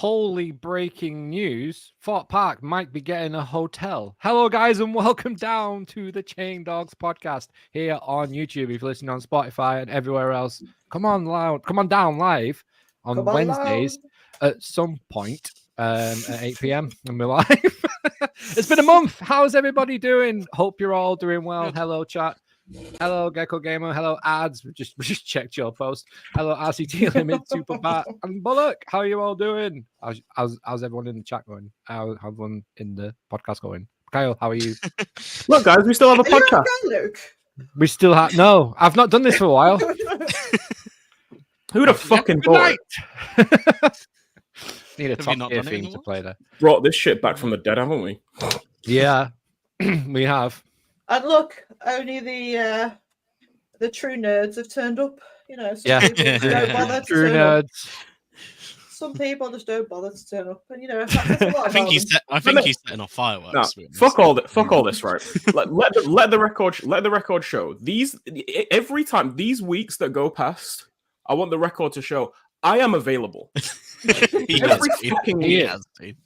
Holy breaking news. Fort Park might be getting a hotel. Hello, guys, and welcome down to the Chain Dogs podcast here on YouTube. If you're listening on Spotify and everywhere else, come on down live on Wednesdays at some point at 8 p.m. and we're live. It's been a month. How's everybody doing? Hope you're all doing well. Hello, chat. Hello, Gecko Gamer. Hello, ads. We just checked your post. Hello, RCT Limit, Super Bat, and Bullock. How are you all doing? How's everyone in the chat going? How's everyone in the podcast going? Kyle, how are you? Look, guys, we still have a podcast. Luke? We still have no. I've not done this for a while. Who'd have fucking thought? Need a top tier theme to play there. Brought this shit back from the dead, haven't we? Yeah, we have. And look, only the true nerds have turned up. You know, some Yeah, people just don't bother to true turn up. nerds. Some people just don't bother to turn up, and you know, that's a lot I think he's setting off fireworks. No, fuck all this, right? let the record show. Every time these weeks that go past, I want the record to show I am available. Every fucking week,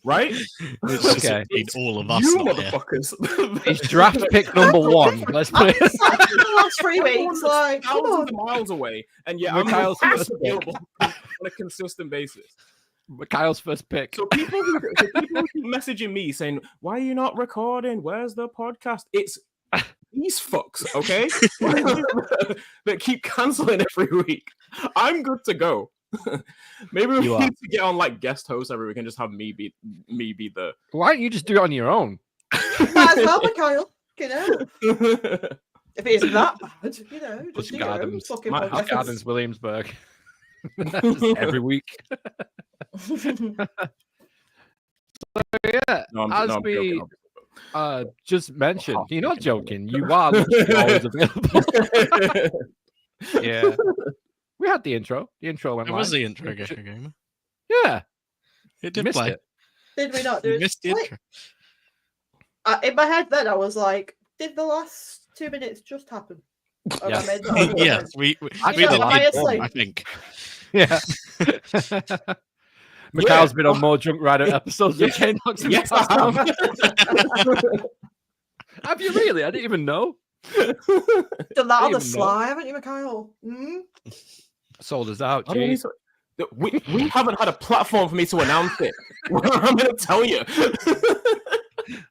right? It's just all of us. You motherfuckers. It's draft pick number one. Let's put it. the last 3 weeks, like, come thousands on. of miles away, and yeah, Mikhail's I'm first available on a consistent basis. Kyle's first pick. So people who keep messaging me saying, "Why are you not recording? Where's the podcast?" It's these fucks, okay? that keep canceling every week. I'm good to go. Maybe we need to get on like guest hosts every week and just have me be the. Why don't you just do it on your own? Might as well, Mikhail. You know, if it's that bad, you know, just do your own fucking podcast. Gardens, Williamsburg. Just every week. Yeah, as we just mentioned, you're not joking. You are always available. Yeah. We had the intro. The intro went live. It was the intro, Gecko Gamer. Yeah. It did play. It. Did we not do it? Missed the intro. In my head then, I was like, did the last 2 minutes just happen? Or Yeah. I made that up? Yes, we Am did I it, asleep? I think. Yeah. Mikhail's been on more Drunk Rider episodes than Chain Dogs. Yes, I have. Have you really? I didn't even know. Done that on the even sly, haven't you, Mikhail? Mm? Sold us out. I don't need Jeez. to- we haven't had a platform for me to announce it. I'm going to tell you.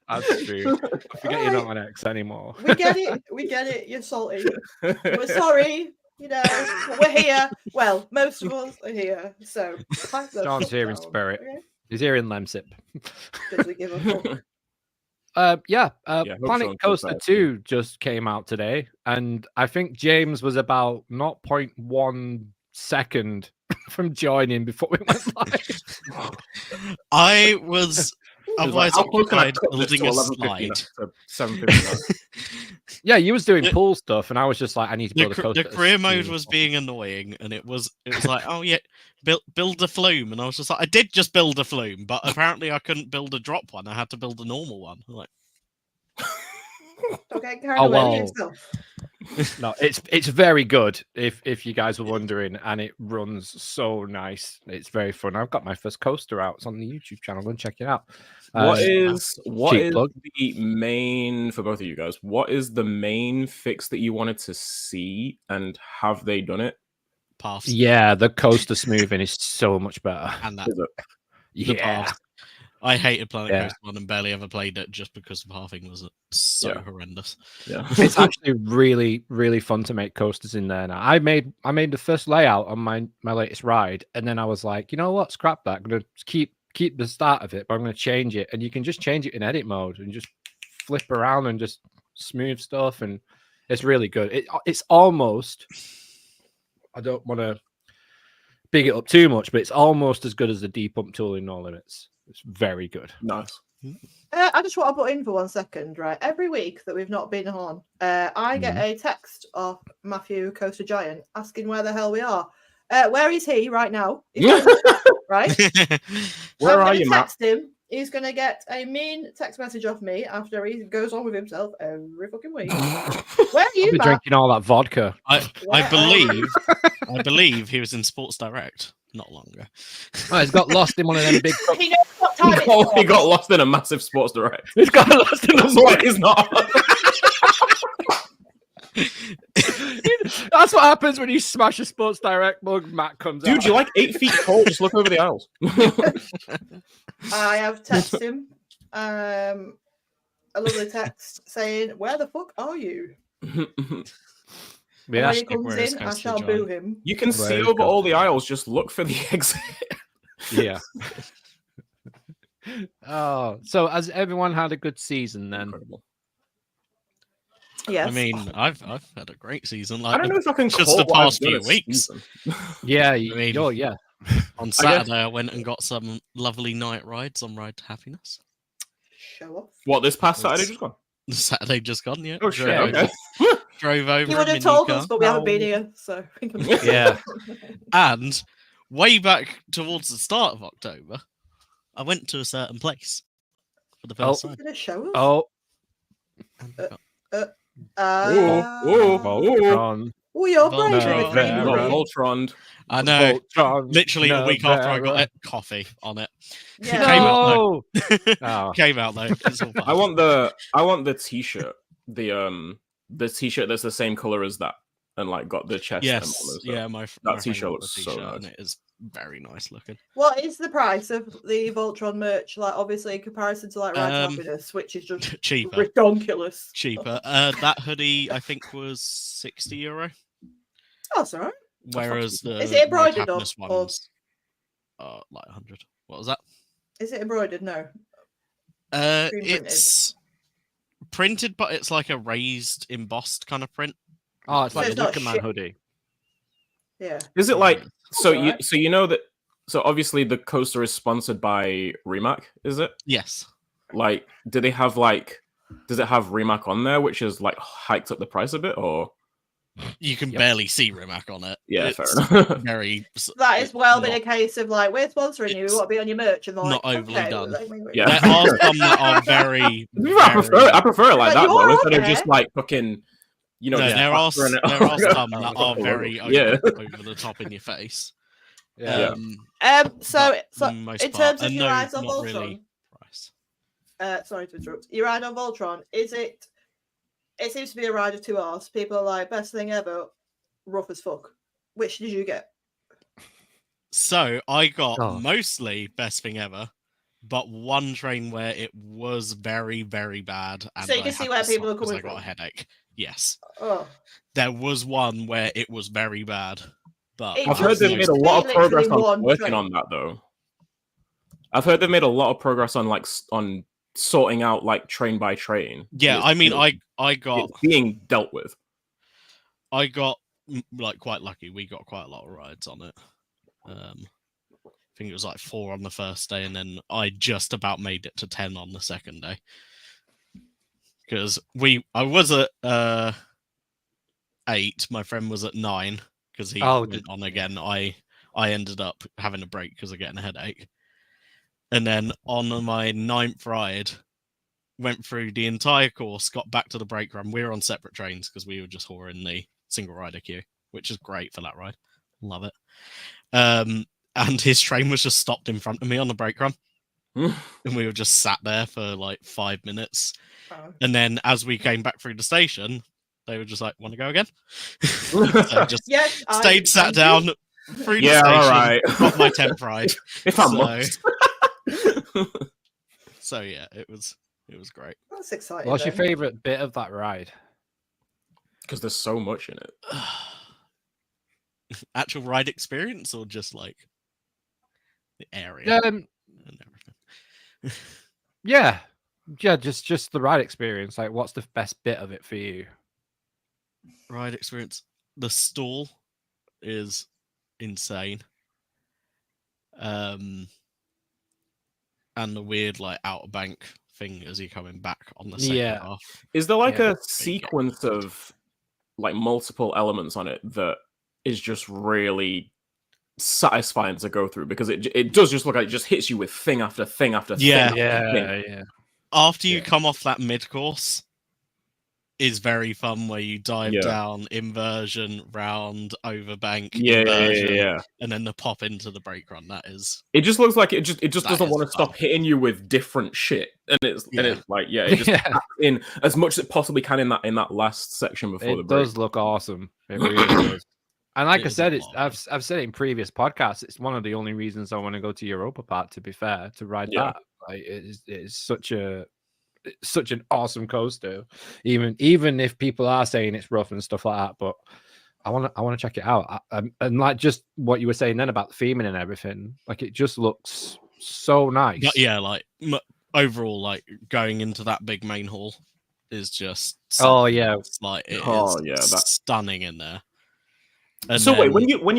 That's true. I forget you're not on X anymore. We get it. You're salty. We're sorry. You know, but we're here. Well, most of us are here. So pipe the John's fuck here in down, spirit. okay? He's here in Lemsip. Does he give a fuck? hope Planet Sean Coaster feels 2 just came out today, and I think James was about 0.1 second from joining before we went live. I was otherwise How close can I occupied cut this to building a 11:59? slide. So 7:59. Yeah, you was doing pool stuff, and I was just like, I need to build a coaster. The career mode was being annoying, and it was like, oh yeah, build a flume, and I was just like, I did just build a flume, but apparently I couldn't build a drop one. I had to build a normal one. I'm like, Okay, carry Oh, away well. yourself. No, it's very good. If you guys were wondering, and it runs so nice. It's very fun. I've got my first coaster out. It's on the YouTube channel. Go and check it out. What is plug. the main for both of you guys? What is the main fix that you wanted to see, and have they done it? paths. Yeah, the coaster smoothing is so much better. And that Is it? the Yeah, paths. I hated Planet Yeah. Coaster 1 and barely ever played it just because the pathing was so Yeah. horrendous. Yeah. it's actually really, really fun to make coasters in there now. I made the first layout on my latest ride, and then I was like, you know what, scrap that. I'm gonna keep the start of it, but I'm gonna change it, and you can just change it in edit mode and just flip around and just smooth stuff, and it's really good. It's almost, I don't want to big it up too much, but it's almost as good as the D-Pump tool in No Limits. It's very good. Nice. I just want to put in for 1 second, right? Every week that we've not been on, I get a text of Matthew Coaster Giant asking where the hell we are. Where is he right now? He's not in the chat, right? Where I'm are gonna you, Matt? text him. He's gonna get a mean text message off me after he goes on with himself every fucking week. Where are you, Been Matt? drinking all that vodka. I Where are you? believe he was in Sports Direct not long ago. Oh, he's got lost in one of them big. He knows what time it's Oh, he for. got lost in a massive Sports Direct. He's got lost in That's why he's not. That's what happens when you smash a Sports Direct mug. Matt comes out. Dude, you're like 8 feet tall. Just look over the aisles. I have texted him a lovely text saying, "Where the fuck are you?" Yeah, And when that's he comes where it's in, I supposed to shall join. boo him. You can see Where's over God? all the aisles. Just look for the exit. yeah. Oh, so has everyone had a good season then? Incredible. Yes. I mean, I've had a great season. Like I don't know if I can just call the what I've past done few a weeks. season. Yeah, mean- oh yeah. On Saturday, I went and got some lovely night rides on Ride to Happiness. Show off. What, this past Saturday It's- just gone? Saturday just gone, yeah. Oh shit! Drove Okay. Drove over. He would in have told mini us, car. but we haven't been here, so. Yeah. And way back towards the start of October, I went to a certain place for the first He's time. gonna show us. Oh, Ooh. Voltron. Oh, you're Voltron. brave No, with a green no, Not money. Voltron. I know. Voltron. Literally a week after I got Nevera. it, coffee on it. Yeah. Came out No. Oh. Came out though. It's all fine. I want the t-shirt. The t-shirt that's the same color as that, and like got the chest. Yes, emblem and stuff. yeah, my That friend t-shirt got looks the so t-shirt, and nice. it is very nice looking. What is the price of the Voltron merch? Like, obviously, in comparison to like Ride to Um, Happiness, which is just Cheaper, ridiculous. cheaper. That hoodie I think was €60, Oh, that's all right. whereas the Is it embroidered Ride Happiness or- ones like 100. What was that? Is it embroidered? No. Screen printed. It's printed, but it's like a raised, embossed kind of print. Oh, it's So like it's a not Wicker Man shit. hoodie. Yeah. Is it like so? alright. You know that. So obviously the coaster is sponsored by Rimac. Is it Yes. like? Do they have like? Does it have Rimac on there, which has like hiked up the price a bit, or You can Yep. barely see Rimac on it. yeah, It's fair enough. very. That is well been not- a case of like, we're sponsoring you, we It's want to be on your merch. And they're not like, overly okay, done. Yeah. There are some that are very. I prefer it. I prefer it like But that though, you're instead of okay. just like fucking. You know, No, just there are plastering it there are on. some that are very Yeah. over the top in your face. Yeah. So for the most in part, terms of and your no, rides on not Voltron, really price. sorry to interrupt. Your ride on Voltron, is it? It seems to be a ride of 2 hours. People are like, best thing ever, rough as fuck. Which did you get? So I got Oh. mostly best thing ever, but one train where it was very, very bad. And So you I can see had where to people stop are 'cause coming I got a from. headache. Yes, Oh, there was one where it was very bad, but It I've heard just they've seems made to a be lot of progress literally one on working train. on that though. I've heard they've made a lot of progress on like on sorting out like train by train. yeah, It's- I mean, it's- I got it's being dealt with. like quite lucky. We got quite a lot of rides on it. I think it was like 4 on the first day, and then I just about made it to 10 on the second day. Because I was at 8, my friend was at 9 because he Oh, went on again. I ended up having a break because of getting a headache, and then on my 9th ride, went through the entire course, got back to the break run. We were on separate trains because we were just whoring the single rider queue, which is great for that ride. Love it. And his train was just stopped in front of me on the break run, and we were just sat there for like 5 minutes. oh. And then as we came back through the station, they were just like, "Want to go again?" So just Yes. stayed, sat down through the Yeah, station, all right. got my 10th ride. If I So- must. So yeah, it was great. That's exciting. What's your then. favorite bit of that ride? Because there's so much in it. Actual ride experience, or just like the area and everything. Yeah, just the ride experience. Like, what's the best bit of it for you? Ride experience. The stall is insane. And the weird like Outer Bank thing as you're coming back on the second Yeah. half. Is there like Yeah. a sequence of like multiple elements on it that is just really satisfying to go through? Because it does just look like it just hits you with thing after thing after Yeah. thing. After thing. Yeah. After you Yeah. come off that mid course, is very fun where you dive Yeah. down, inversion, round, overbank, Yeah, inversion, and then the pop into the brake run. That is, It just looks like it just That doesn't is want to stop fun. hitting you with different shit, and it's like it just Yeah. packs in as much as it possibly can in that last section before the It break. does look awesome. It really does. And like It I is a said, lot of I've said it in previous podcasts. It's one of the only reasons I want to go to Europa Park. To be fair, to ride Yeah. that, like, it is such an awesome coaster. Even if people are saying it's rough and stuff like that, but I want to check it out. And like just what you were saying then about the theming and everything, like it just looks so nice. but yeah, like overall, like going into that big main hall is just. Oh, yeah. it's like it is Oh, yeah, that- stunning in there. And So wait, then- when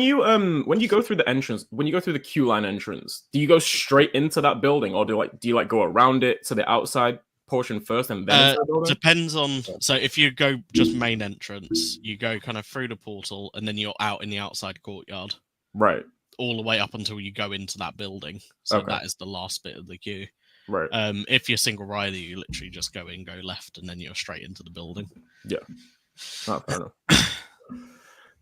you go through the entrance, when you go through the queue line entrance, do you go straight into that building, or do you go around it to the outside portion first and then into the building? Depends on. So if you go just main entrance, you go kind of through the portal, and then you're out in the outside courtyard, Right, all the way up until you go into that building. So Okay. that is the last bit of the queue. right. If you're single rider, you literally just go in, go left, and then you're straight into the building. Oh, fair enough.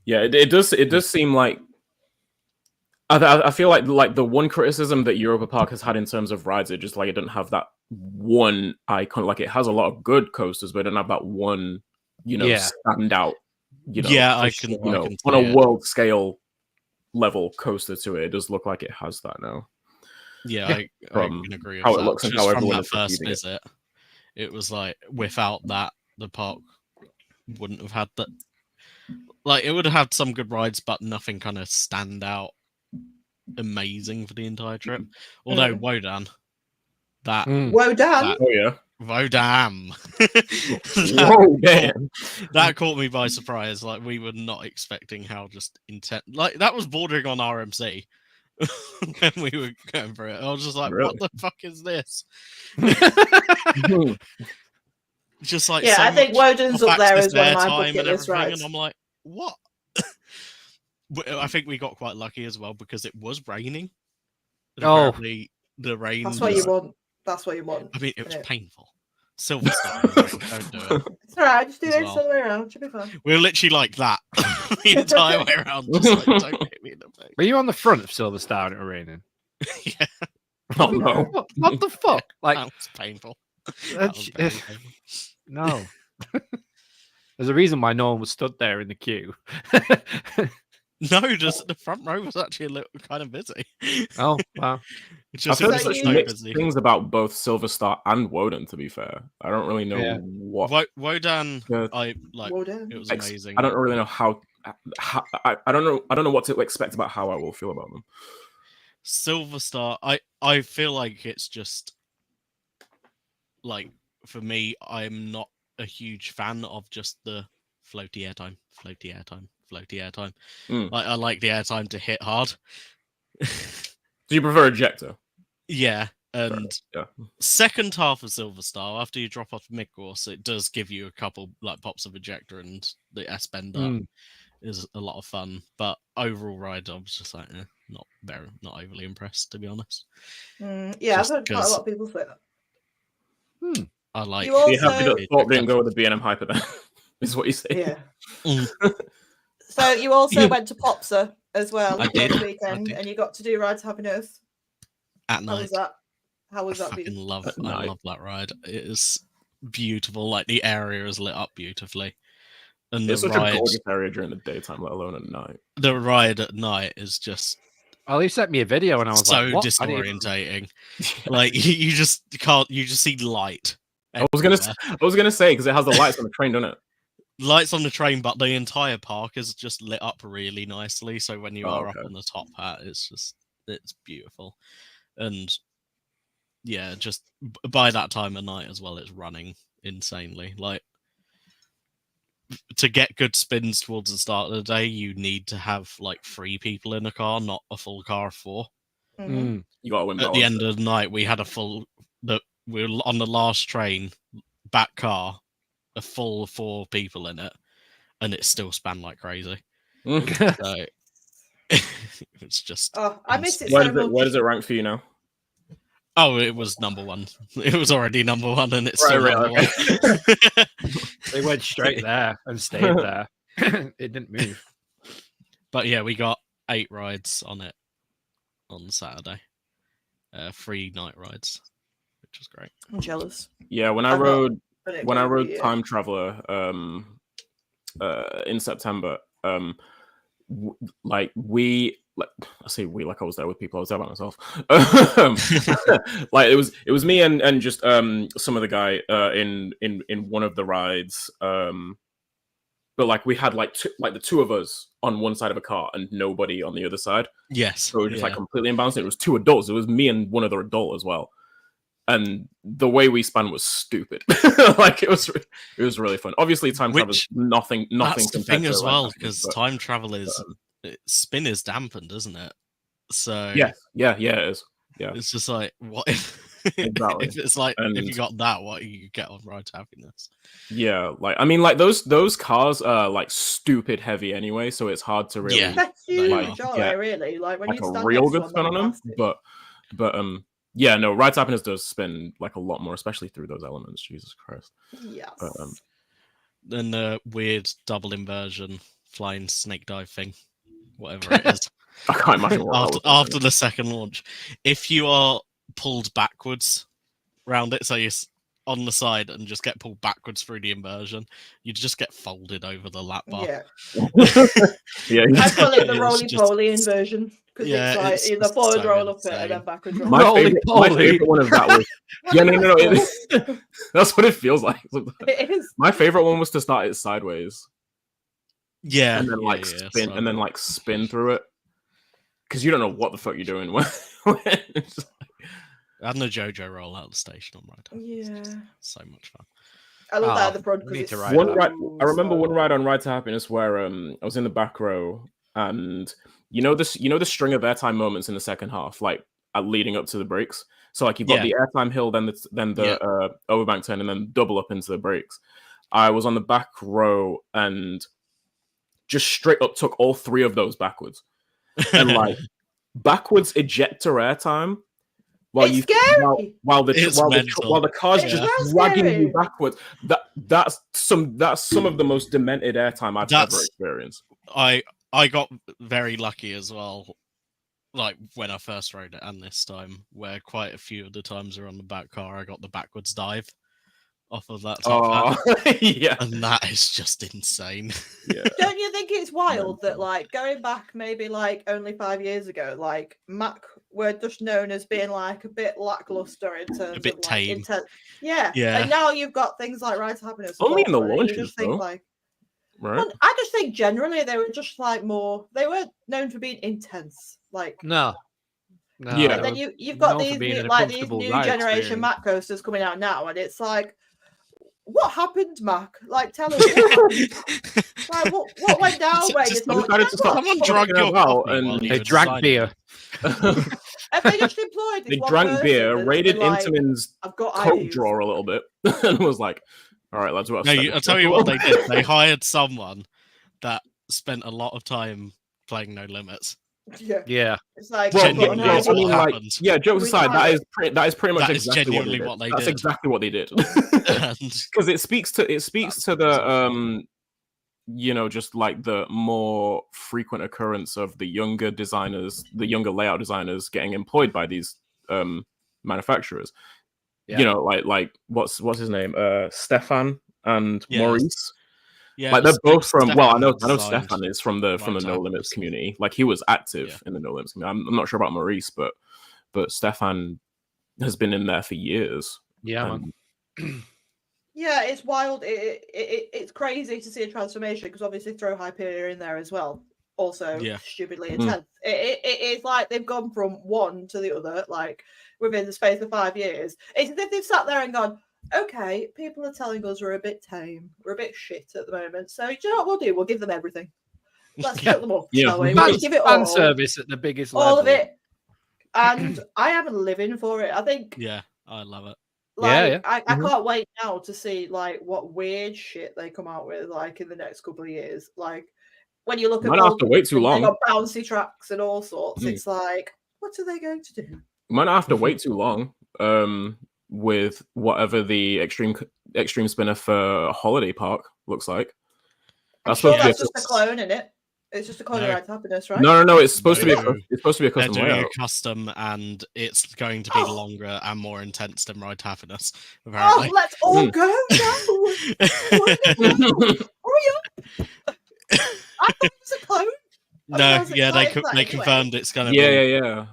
Yeah, it does seem like I feel like the one criticism that Europa Park has had in terms of rides, it just like it doesn't have that one icon. Like it has a lot of good coasters, but it doesn't have that one, Yeah. standout. Yeah, I for can- sure, I can on see a it. world scale level coaster to it. It does look like it has that now. Yeah, Yeah, I from can agree with how it that. looks and Just how from everyone that is first receiving it. visit, it was like without that, the park wouldn't have had that. Like it would have had some good rides, but nothing kind of stand out amazing for the entire trip. Although Wodan, that Mm. Wodan. That- Oh yeah. Vodam, Whoa, damn. that caught me by surprise. Like we were not expecting how just intense. Like that was bordering on RMC when we were going for it. I was just like, Really? "What the fuck is this?" Just like Yeah, so I think much Wodan's up there off-axis as one of my airtime bucket and list everything, rides. and I'm like, "What?" I think we got quite lucky as well because it was raining. And Oh. apparently the rain. That's what you was- want. That's what you want. I mean, it was Yeah. painful. Silver Star, don't do it. It's all right. Just do As it well. all the way around. Should be fine. We were literally like that the entire way around. Just like, don't hit me in the face. Were you on the front of Silver Star and it was raining? Yeah, Oh no. What the fuck? Like, that was painful. That that's- was very painful. no. There's a reason why no one was stood there in the queue. No, just the front row was actually a little kind of busy. Oh, wow. It's I've just it heard was like such just you- so mixed busy. things about both Silver Star and Woden. To be fair, I don't really know Yeah. what. Wodan, the- I like. Wodan. It was ex- amazing. I don't really know how I don't know what to expect about how I will feel about them. Silver Star, I feel like it's just like for me, I'm not a huge fan of just the floaty airtime. Mm. Like I like the airtime to hit hard. Do you prefer Ejector? Yeah, and Yeah. second half of Silver Star, after you drop off mid course, it does give you a couple like pops of ejector, and the S bend up Mm. is a lot of fun. But overall ride, I was just like, not overly impressed, to be honest. Yeah, I've Just heard quite a 'cause- lot of people say that. I like. You Are you happy Also- that Thorpe didn't go with the B&M Hyper then? Is what you say? Yeah. Mm. So you also went to Popsa as well I did, last I weekend, did. and you got to do Ride to Happiness. At How night. was that? How was I that? fucking Being? love. At I night. love that ride. It is beautiful. Like the area is lit up beautifully, and It's the such a ride, gorgeous area during the daytime, let alone at night. the ride at night is just Oh, he sent me a video and I was so like, what? I didn't even- disorientating. Like you just can't. You just see light. I was gonna everywhere. say because it has the lights on the train, doesn't it? Lights on the train, but the entire park is just lit up really nicely. So when you Oh, are okay. up on the top hat, it's beautiful, and yeah, just by that time of night as well, it's running insanely. Like to get good spins towards the start of the day, you need to have like 3 people in a car, not a full car of 4. Mhm. Mm. You gotta win. At the balance end of the night, we had a full. we were on the last train, back car, a full 4 people in it, and it still spanned like crazy. So it's just. Oh, I missed it Where so much. does it rank for you now? Oh, it was number 1. It was already number 1, and it's Right, still right, number 1. They went straight there and stayed there. It didn't move. But yeah, we got 8 rides on it on Saturday. 3 night rides, which was great. I'm jealous. Yeah, when I rode Time Traveler in September, I say we, like I was there with people. I was there by myself. Like it was me and just some of the guy in one of the rides. But like we had like the 2 of us on one side of a car and nobody on the other side. Yes. So we were just like completely imbalanced. It was 2 adults. It was me and one other adult as well. And the way we spun was stupid. Like it was really fun. Obviously, time travel is nothing. That's the thing as well, because but time travel is spin is dampened, isn't it? So yeah, it is. Yeah, it's just like, what if, exactly. if it's like if you got that, what you get on Ride to Happiness? Yeah, like I mean, like those cars are like stupid heavy anyway, so it's hard to really They're huge, like, aren't get, they? Really, like when like you a stand real next to good spin on them. But yeah, no, Ride to Happiness does spin like a lot more, especially through those elements. Jesus Christ. Yes. But, Then the weird double inversion flying snake dive thing, whatever it is. I can't imagine what after the second launch, if you are pulled backwards round it, so you're on the side and just get pulled backwards through the inversion, you just get folded over the lap bar. Yeah. Yeah. I call it the It's roly-poly inversion. Because Yeah, it's like it's the forward so roll up it insane. and then backwards roll. My favorite one of that was What that's what it feels like. It is. My favorite one was to start it sideways Yeah, and then like spin and then like spin through it, because you don't know what the fuck you're doing when it's just and the JoJo roll out of the station on Ride. Yeah. So much fun. I love that at the we front need because to it's ride one that. ride. I remember one ride on Ride to Happiness where I was in the back row, and you know the string of airtime moments in the second half, like leading up to the breaks. So like you've got the airtime hill, then the overbank turn, and then double up into the breaks. I was on the back row and just straight up took all 3 of those backwards, and like backwards ejector airtime. While scary. while the car's It's just so dragging scary. you backwards. That's some of the most demented airtime I've ever experienced. I got very lucky as well, like when I first rode it and this time, where quite a few of the times are on the back car, I got the backwards dive off of that top hat. Yeah, and that is just insane. Yeah. Don't you think it's wild that, like, going back maybe like only 5 years ago, like Mac were just known as being like a bit lackluster in terms A bit of tame. Yeah. And now you've got things like Ride to Happiness. Only in the and you launches, just think, though. like, Right. well, I just think generally they were just like more. They were known for being intense, like. No. Yeah. And then you've got known for these being new, an like these uncomfortable new ride generation experience. Mac coasters coming out now, and it's like, what happened, Mac? Like, tell us. What happened. Like, what went down? Where you thought, decided to stop Someone fucking drug your about coffee and while you They were drank designing beer. have they just employed? They this one drank person beer, that's raided been like, Intamin's I've got coat ideas. drawer a little bit, and was like, "All right, lads, No, I'll tell you what they did. They hired someone that spent a lot of time playing No Limits. Yeah, Yeah. it's like Well, I've got an genuinely, yeah, that's I idea. what mean, like, happened. yeah, jokes We aside, tried. that is pretty much That is exactly genuinely what what they they did. That's did. exactly what they did. And Because it speaks to the just like the more frequent occurrence of the younger designers, the younger layout designers getting employed by these manufacturers. Yeah. You know, like what's his name? Stefan and Yeah. Maurice. yeah, Like it was they're both from. Stefan Well, I know designed Stefan is from the Ride to No Happiness. Limits community. Like he was active Yeah. in the No Limits community. I'm not sure about Maurice, but Stefan has been in there for years. Yeah, man. Yeah, it's wild. It's crazy to see a transformation because obviously throw Hyperion in there as well. Also, Yeah. stupidly Mhm. intense. It's like they've gone from one to the other, like within the space of 5 years. It's as if they've sat there and gone, okay, people are telling us we're a bit tame, we're a bit shit at the moment. So do you know what we'll do? We'll give them everything. Let's shut them up, Yeah. shall we? We'll give it all, Fan service at the biggest level. all of it. And I am living for it. I think Yeah, I love it. Like, Yeah. I Mhm. can't wait now to see like what weird shit they come out with like in the next couple of years. Like when you look at Might not have to Golden wait too Ring, they long. got bouncy tracks and all sorts. Mm. It's like, what are they going to do? Might not have to wait too long. With whatever the extreme spinner for Holiday Park looks like. I'm That's sure supposed to be that's just a clone in it. It's just a clone No. of Ride to Happiness, right? No. It's supposed to be. No. It's supposed to be a They're custom doing layout. a custom, and it's going to be Oh. longer and more intense than Ride to Happiness. Oh, Apparently. let's all go now. Hurry up! I thought it was a clone. no, Otherwise it's yeah, not exactly they confirmed it's going to Yeah. be I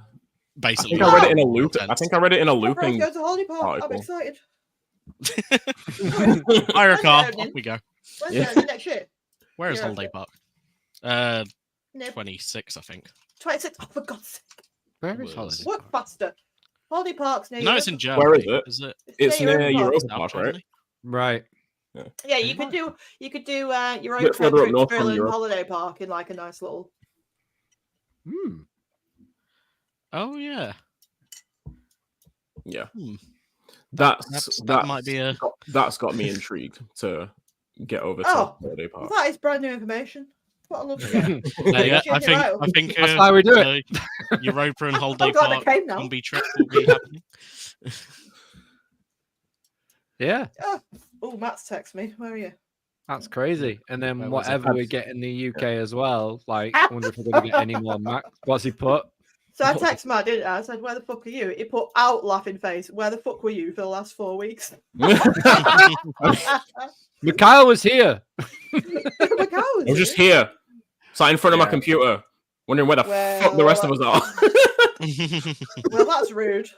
basically. think I read it in a Wow. loop. I think I read it in a Let's looping. go to Holiday Park. I'm article. excited. Ira car, When's it off we go. When's Yeah. it next year? Where is Yeah, Holiday okay. Park? Nib. 26, I think. 26. Oh, for God's sake. Where Was- is Holiday? Work faster. Holiday Park's near No, it's Europa. in Germany. Where is it? Is it? It's near Europa South Park, right? Germany? Right. Yeah, you could do your own Bit further up trip north to from Berlin Europe. Holiday Park in like a nice little. Hmm. Oh yeah. Yeah. Hmm. That's That might be a. That's got me intrigued to get over to Oh, Holiday Park. That is brand new information. What I love to get. Yeah, I Check it think. out. That's how we do it. Europa and Holiday I'm glad I Park came now. combi trip will be happening. Yeah, Oh, Matt's text me. Where are you? that's crazy. And then Where was it? whatever we get in the UK as well, like, I wonder if we're going to get any more Max. What's he put? So I text Matt, didn't I? I said, "Where the fuck are you?" He put out laughing face. Where the fuck were you for the last 4 weeks? Mikhail was here. Macau I was just here, sat in front of my Yeah. computer, wondering where the fuck the rest of us are. Well, that's rude.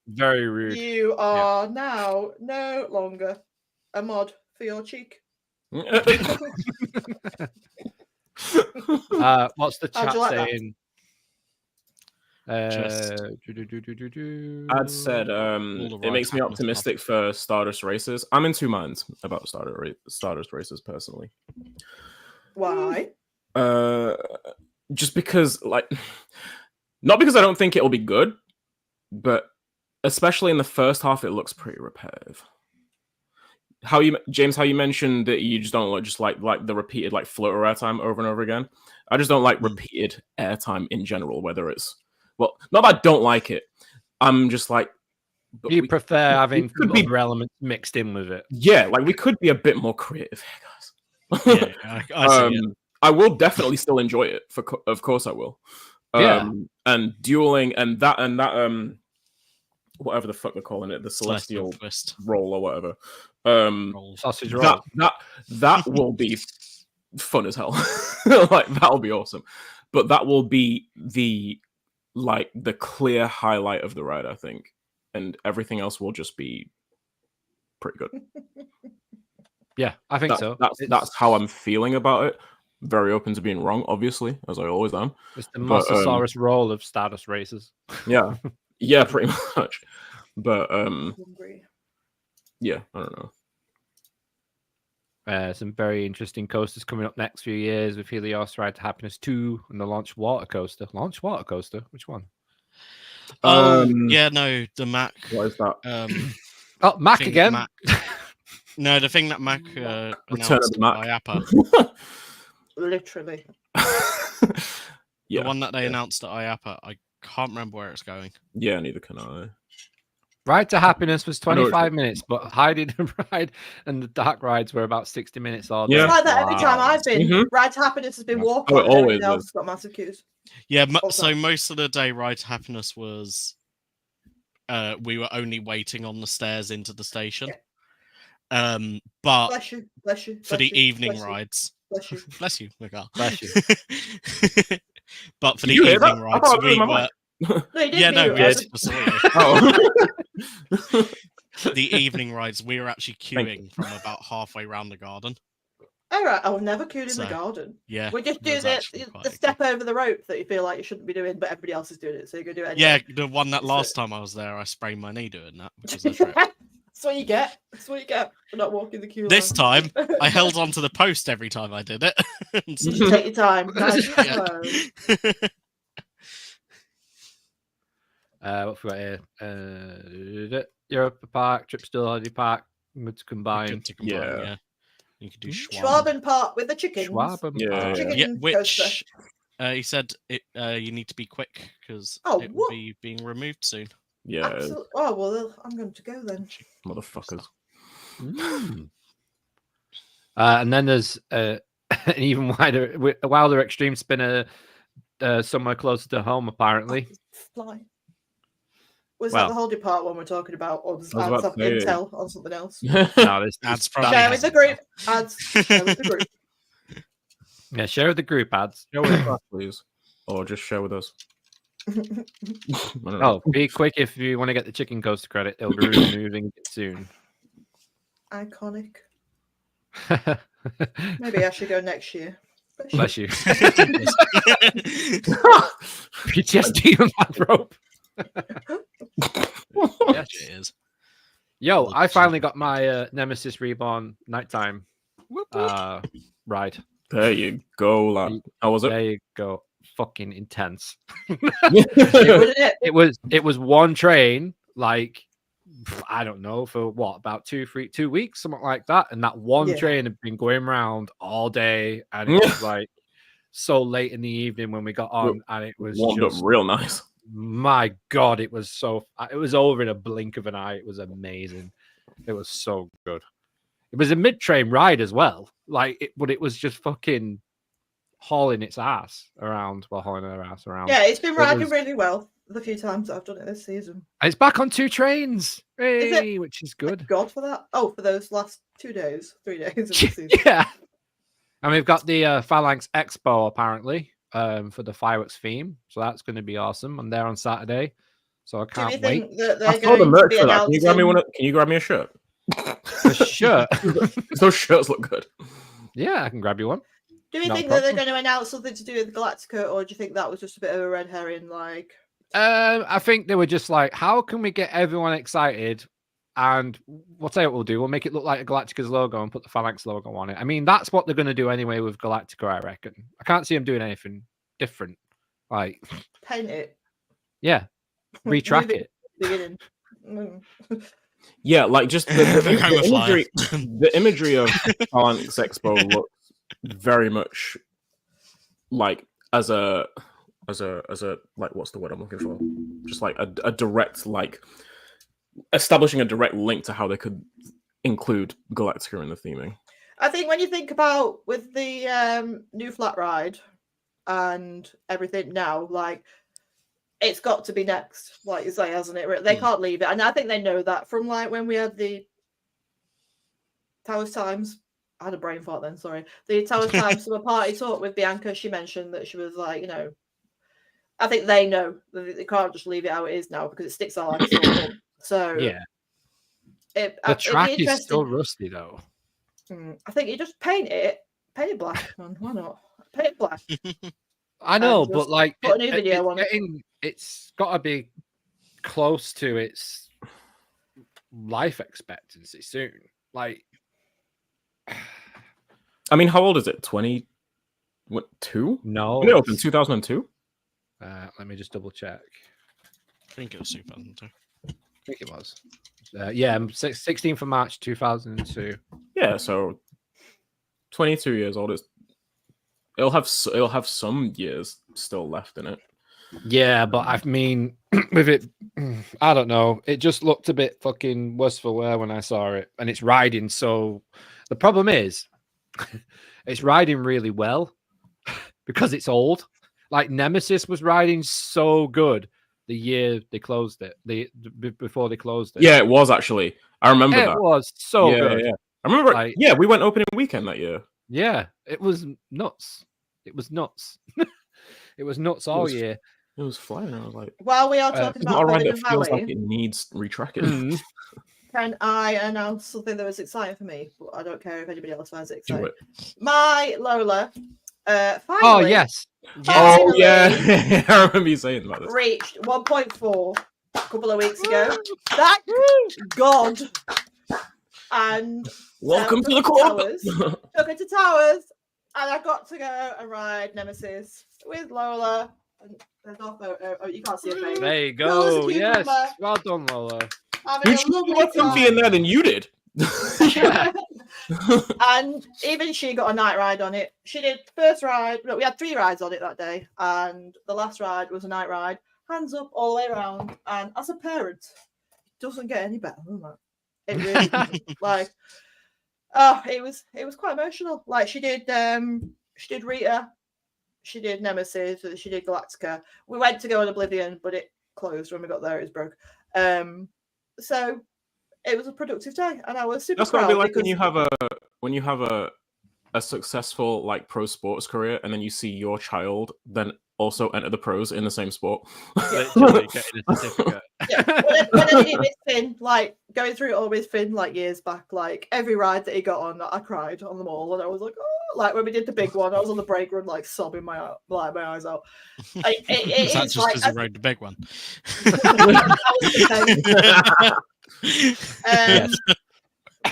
Very rude. You are now no longer a mod for your cheek. What's the How'd chat you like that? saying? Just- I'd said the it makes me right optimistic for Stardust races. I'm in two minds about Stardust races personally. Why? Just because, like, not because I don't think it'll be good, but especially in the first half, it looks pretty repetitive. James, how you mentioned that you just don't like the repeated like floater airtime over and over again. I just don't like repeated airtime in general, whether it's not that I don't like it. I'm just like, but You we- prefer having could be- other elements mixed in with it. yeah, like we could be a bit more creative here, guys. Yeah, I see it. I will definitely still enjoy it. Of course, I will. Yeah. And dueling and that whatever the fuck they're calling it, the Celestial celestial twist. roll or whatever. Rolls. Sausage roll. That will be fun as hell. Like that'll be awesome. But that will be the clear highlight of the ride, I think, and everything else will just be pretty good. Yeah, I think so. That's how I'm feeling about it. Very open to being wrong, obviously, as I always am. It's the but, Mosasaurus roll of Stardust races. Yeah, yeah, pretty much. But Hungry. yeah, I don't know. Some very interesting coasters coming up next few years with Helios Ride to Happiness 2 and the Launch Water Coaster. Launch Water Coaster? Which one? Yeah, no, the Mac. What is that? Oh, Mac thing again. Mac- no, the thing that Mac Return of announced the Mac. by IAPA. Literally. Yeah, The one that they yeah. announced at IAPA, I can't remember where it's going. Yeah, neither can I. Ride to Happiness was I know 25 minutes, but Hiding Ride and the Dark Rides were about 60 minutes all day. Yeah. It's like that every time Wow. I've been. Mhm. Ride to Happiness has been Yeah. walk Oh, on. it And always everything else is. has got massive queues. Yeah, Also- so most of the day, Ride to Happiness was we were only waiting on the stairs into the station. But Bless you. Bless you. for bless the you, evening bless you, rides, Bless you. bless you, Miguel. Bless you. But for Did the you hear that? evening I rides, thought I blew we my were. mic. No, you didn't Yeah, no, mute we us. just saw you. Oh. The evening rides, we were actually Thank you. queuing from about halfway around the garden. All right, I'll never queue in So, the garden. Yeah, We just it do was actually the quite step over the rope that you feel like you shouldn't be doing, but everybody else is doing it, so you go do it Yeah, anyway. the one that So- last time I was there, I sprained my knee doing that, which is a trip. That's what you get. That's what you get for not walking the queue This line. time, I held on to the post every time I did it. And Did you take your time? Nice and Yeah. slow. What have we got here? Europa Park, Trip Still Holiday Park, to combine. Good to combine, Yeah. yeah. You could do Schwaben. Schwaben Park with the chickens. Schwaben Yeah, Park. Chicken Yeah, coaster. which he said you need to be quick because Oh, it will what? be being removed soon. Yeah, Absolutely. Oh well, I'm going to go then. motherfuckers. Mm. And then there's an even wilder extreme spinner somewhere closer to home, apparently. Fly. Was Well- that the whole depart one we're talking about, or does I was ads about have to say- intel on something else? No, there's Ads that- probably Share with the hasn't. group. Ads. Share with the group. Yeah, share with the group ads. Share with us, please, or just share with us. I don't know. Oh, be quick if you want to get the chicken coaster credit. It'll be removing it soon. Iconic. Maybe I should go next year. Bless you. PTSD on that rope. Yes. It is. Yo, I finally got my Nemesis Reborn nighttime ride. There you go, lad. How was it? There you go. Fucking intense. Wouldn't it? It was one train, like I don't know, for what, about 2 weeks, something like that. And that one Yeah. train had been going around all day, and it was like so late in the evening when we got on, and it was Warmed up just, real nice. my God, it was over in a blink of an eye. It was amazing. It was so good. It was a mid-train ride as well, but it was just fucking hauling her ass around. Yeah, it's been It riding was- really well the few times that I've done it this season. And it's back on 2 trains, Is it? hey, which is Thank good. God for that. Oh, for those last 3 days of the season. Yeah. And we've got the Phalanx Expo apparently for the fireworks theme, so that's going to be awesome. I'm there on Saturday, so I Do you can't wait. think that I they're saw the going to merch be for that. Can you grab me announcing? Can you grab me a shirt? For sure. Those shirts look good. Yeah, I can grab you one. Do you Not a think that they're problem. going to announce something to do with Galactica, or do you think that was just a bit of a red herring? Like, I think they were just like, how can we get everyone excited? And we'll tell you what we'll do. We'll make it look like a Galactica's logo and put the Phalanx logo on it. I mean, that's what they're going to do anyway with Galactica, I reckon. I can't see them doing anything different. Like, paint it. yeah, retrack Move it it. Beginning. Mm. Yeah, like just the Going with imagery. fire. The imagery of Phalanx Expo looks very much like as a like, what's the word I'm looking for? Just like a direct, like establishing a direct link to how they could include Galactica in the theming. I think when you think about with the new flat ride and everything now, like it's got to be next, like you say, hasn't it? They can't leave it, and I think they know that from like when we had the Towers Times. I had a brain fart then. Sorry, the Towers Times summer party talk with Bianca. She mentioned that she was like, I think they know that they can't just leave it how it is now because it sticks out like a sore thumb. So Yeah. the The track is still rusty though. I think you just paint it black, man. Why not? Paint it black. I know, just but like put a new video on it. it's got to be close to its life expectancy soon. Like, I mean, how old is it? 22? no. When it opened, 2002? Let me just double check. I think it was 2002. I think it was. Yeah, 16th of March 2002. Yeah, so 22 years old. It'll have some years still left in it. Yeah, but I mean, with it, I don't know. It just looked a bit fucking worse for wear when I saw it, and it's riding. So the problem is, it's riding really well because it's old. Like Nemesis was riding so good the year they closed it, before they closed it. Yeah, it was actually. I remember it that. was so yeah, good. yeah. I remember. Like- Yeah, we went opening weekend that year. Yeah, it was nuts. It was nuts. It was nuts all was- year. It was flying. I was like, While we are talking it's not a about ride Holiday that feels Valley, like it needs retracking. Mm. can I announce something that was exciting for me? But I don't care if anybody else finds it Do exciting. it. My Lola, finally, Oh yes. Yes. Oh yeah, I remember you saying about this. reached 1.4 a couple of weeks ago. Thank God. And Welcome to the took club. took it to Towers, and I got to go and ride Nemesis with Lola There's our photo. Oh, you can't see a face. There you Lola's a go. Yes. cucumber. Well done, Lola. Having Dude, a she did lovely more comfy in there than you did. time. And even she got a night ride on it. She did first ride. No, we had 3 rides on it that day, and the last ride was a night ride. Hands up all the way around. And as a parent, it doesn't get any better than that. It really doesn't. Like, oh, it was quite emotional. Like she did Rita, she did Nemesis, she did Galactica. We went to go on Oblivion, but it closed when we got there. It was broke. So it was a productive day, and I was super That's proud. gotta be like because when you have a successful like pro sports career, and then you see your child then also enter the pros in the same sport. Literally getting a certificate. when I did it with Finn, like going through it all with Finn, like years back, like every ride that he got on, I cried on them all, and I was like, oh, like when we did the big one, I was on the brake run, like sobbing my eyes out. Is that just because you rode the big one?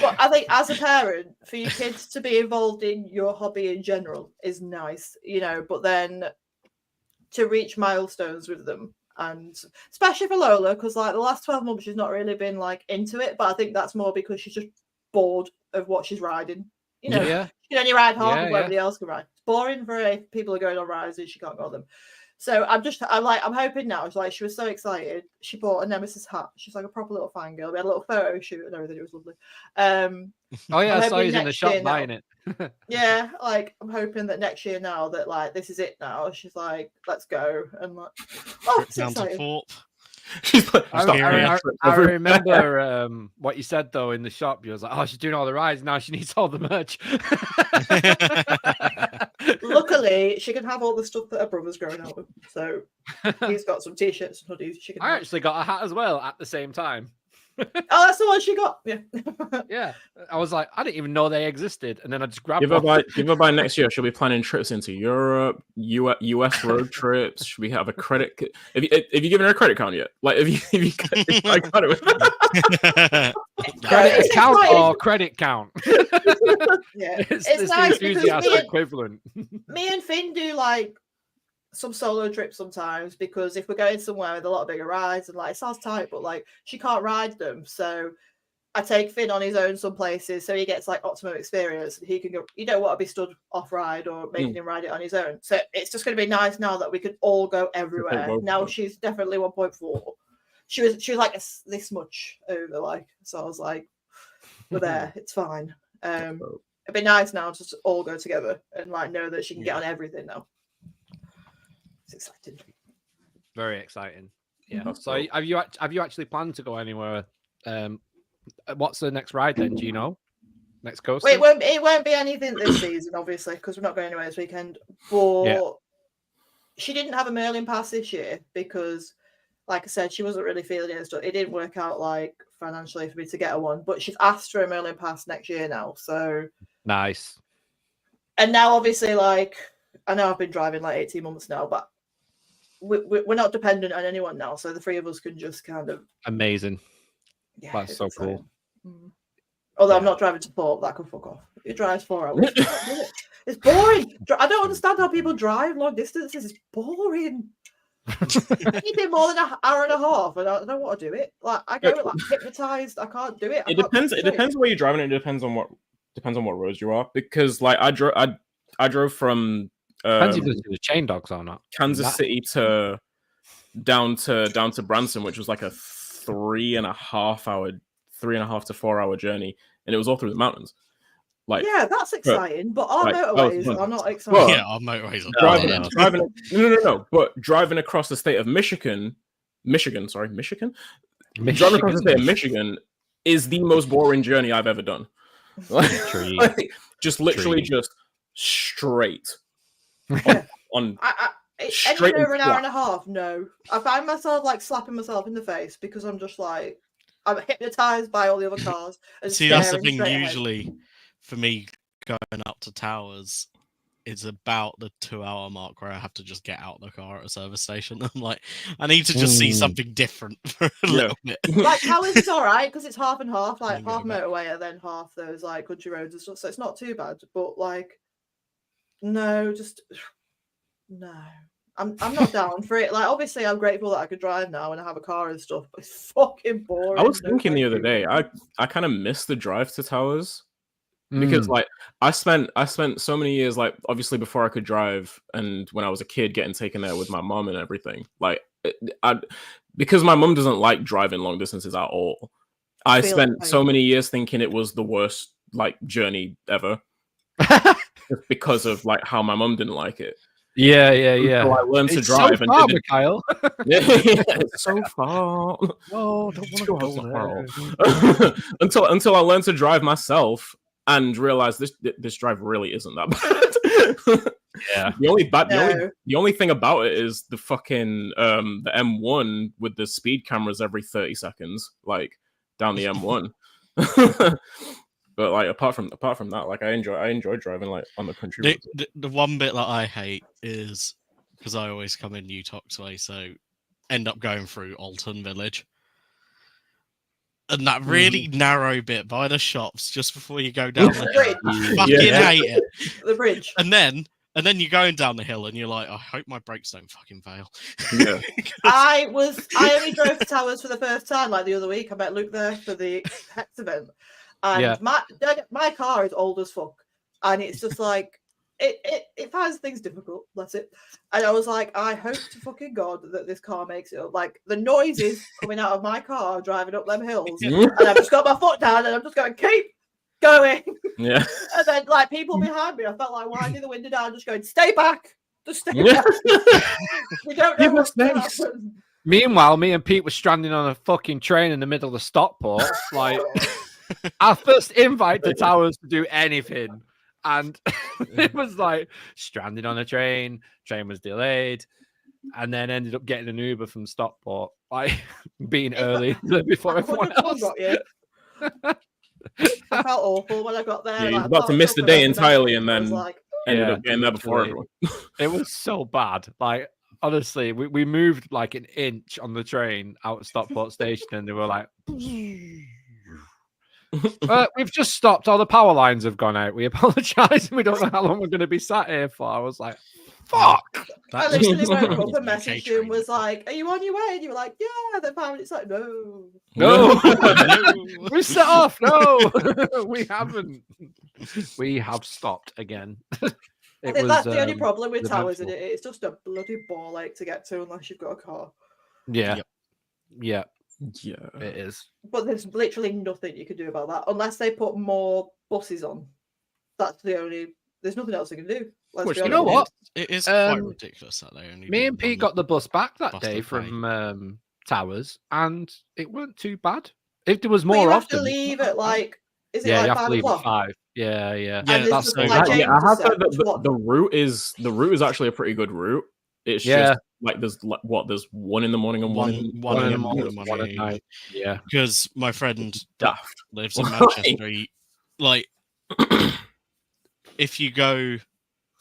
But I think as a parent, for your kids to be involved in your hobby in general is nice, you know, but then to reach milestones with them, and especially for Lola, because like the last 12 months she's not really been like into it, but I think that's more because she's just bored of what she's riding. You know, Yeah. she can only ride half Yeah, of what everybody else can ride. It's boring for her if people are going on rides and she can't go on them. So I'm hoping now. It's like she was so excited. She bought a Nemesis hat. She's like a proper little fangirl. We had a little photo shoot and everything. It was lovely. Oh yeah, I'm I saw hoping you in the next shop year now. buying it. Yeah, like I'm hoping that next year now that like this is it now. She's like, let's go, and like, oh, it's Down to exciting. Thorpe. She's like, I, stop I- carrying I- trips I everywhere. remember what you said though in the shop. You was like, "Oh, she's doing all the rides now. She needs all the merch." Luckily, she can have all the stuff that her brother's growing out with. So he's got some t-shirts and hoodies. She can. I have. actually got a hat as well at the same time. Oh, that's the one she got. Yeah. Yeah, I was like, I didn't even know they existed, and then I just grabbed Give her one. by next year. She'll be planning trips into Europe, US road trips. Should we have a credit? Have you given her a credit card yet? Like, if you I got it. Credit It's account exciting. or credit count? Yeah, It's it's the nice because enthusiast equivalent. me and Finn do like some solo trips sometimes, because if we're going somewhere with a lot of bigger rides and like it sounds tight, but like she can't ride them, so I take Finn on his own some places so he gets like optimum experience and he can go. You don't want to be stood off ride or making him ride it on his own. So it's just going to be nice now that we can all go everywhere. Now she's definitely 1.4. She was like this much over, like, so I was like, we're there, it's fine. It'd be nice now to just all go together and like know that she can get on everything now. It's exciting. Very exciting. Yeah. That's So cool. have you actually planned to go anywhere? What's the next ride then? Do you know? Next coast? Well, it won't be anything this season, obviously, because we're not going anywhere this weekend. But she didn't have a Merlin pass this year because, like I said, she wasn't really feeling it and stuff. It didn't work out like financially for me to get her one, but she's asked for a Merlin pass next year now. So Nice. and now obviously, like, I know I've been driving like 18 months now, but we're not dependent on anyone now, so the 3 of us can just kind of Amazing. yeah. That's it's so exciting. cool. Although I'm Yeah. not driving to Thorpe, that could fuck off. It drives 4 hours. It's boring. I don't understand how people drive long distances. It's boring. Anything more than an hour and a half, and I don't want to do it. Like I go like hypnotized. I can't do it. It depends. It depends where you're driving. It depends on what roads you are. Because like I drove from Depends if it's the chain dogs or not. Kansas City to down to Branson, which was like a 3.5 to 4 hour journey, and it was all through the mountains. Like yeah, that's exciting. But our like, that was motorways fun. are not exciting. Well, Yeah, our motorways are driving, brilliant. no. But driving across the state of Michigan. Driving across the state of Michigan is the most boring journey I've ever done. Tree. Like, just literally Tree. just straight Yeah. on Anything straight and over an hour flat. and a half, no. I find myself like slapping myself in the face because I'm just like I'm hypnotized by all the other cars. And See, that's the staring thing. straight ahead. Usually, for me, going up to Towers is about the 2-hour mark where I have to just get out the car at a service station. I'm like, I need to just see something different for a little bit. Like Towers is all right because it's half and half, like And go half back. motorway and then half those like country roads and stuff. So it's not too bad. But like, no, just no. I'm not down for it. Like, obviously, I'm grateful that I could drive now and I have a car and stuff, but it's fucking boring. I was No, thinking the thank other you. day, I kind of miss the drive to Towers because Mm. like I spent so many years, like obviously before I could drive and when I was a kid getting taken there with my mom and everything. Like because my mom doesn't like driving long distances at all. I Feel spent the so pain. many years thinking it was the worst like journey ever just because of like how my mom didn't like it. Yeah, yeah, yeah. So I learned to It's so drive and far, did it. Mikhail. Yeah, it's so far. Oh, don't want to Sure, go it's not far there. off. until I learned to drive myself and realized this drive really isn't that bad. Yeah. The only thing about it is the fucking the M1 with the speed cameras every 30 seconds, like down the M1. But like apart from that, like I enjoy driving like on the country roads. The one bit that I hate is because I always come in New Toxway, so end up going through Alton Village. And that really narrow bit by the shops just before you go down the hill. I fucking hate it. The bridge. And then you're going down the hill and you're like, I hope my brakes don't fucking fail. Yeah. I only drove to Towers for the first time like the other week. I met Luke there for the Hex event. And my car is old as fuck. And it's just like it finds things difficult, bless it. And I was like, I hope to fucking God that this car makes it up. Like the noises coming out of my car driving up them hills. And I've just got my foot down and I'm just going, keep going. Yeah. And then like people behind me, I felt like winding the window down, just going, stay back. Just stay back. We don't know what's going to happen. Meanwhile, me and Pete were stranding on a fucking train in the middle of the Stockport. Like our first invite to Towers to do anything. And it was like stranded on a train was delayed, and then ended up getting an Uber from Stockport, like being early before everyone else. Got you. I felt awful when I got there. Yeah, you like, was about to miss the day entirely and then like, ended up getting there before everyone. It was so bad. Like honestly, we moved like an inch on the train out of Stockport station, and they were like, we've just stopped. All the power lines have gone out. We apologize. We don't know how long we're going to be sat here for. I was like, fuck. I literally woke up and messaged you and was like, are you on your way? And you were like, yeah. Then finally it's like, no. We set off. No, we haven't. We have stopped again. I think that's the only problem with Towers, isn't it? It's just a bloody ball ache to get to unless you've got a car. Yeah. Yeah. It is. But there's literally nothing you can do about that unless they put more buses on. That's the only. There's nothing else they can do. You know what? It is quite ridiculous that they only. Me and Pete got the bus back that bus day to from Towers, and it weren't too bad. If there was But more you have often, to leave at like. Is it yeah, like you have 5 to leave o'clock? at 5. Yeah, yeah. And there's That's just, so like, bad. James Yeah, I have said, heard that the route is actually a pretty good route. It's just like there's like there's 1 in the morning and one in One the morning, one at night. Yeah, because my friend daft lives in Manchester. Like, if you go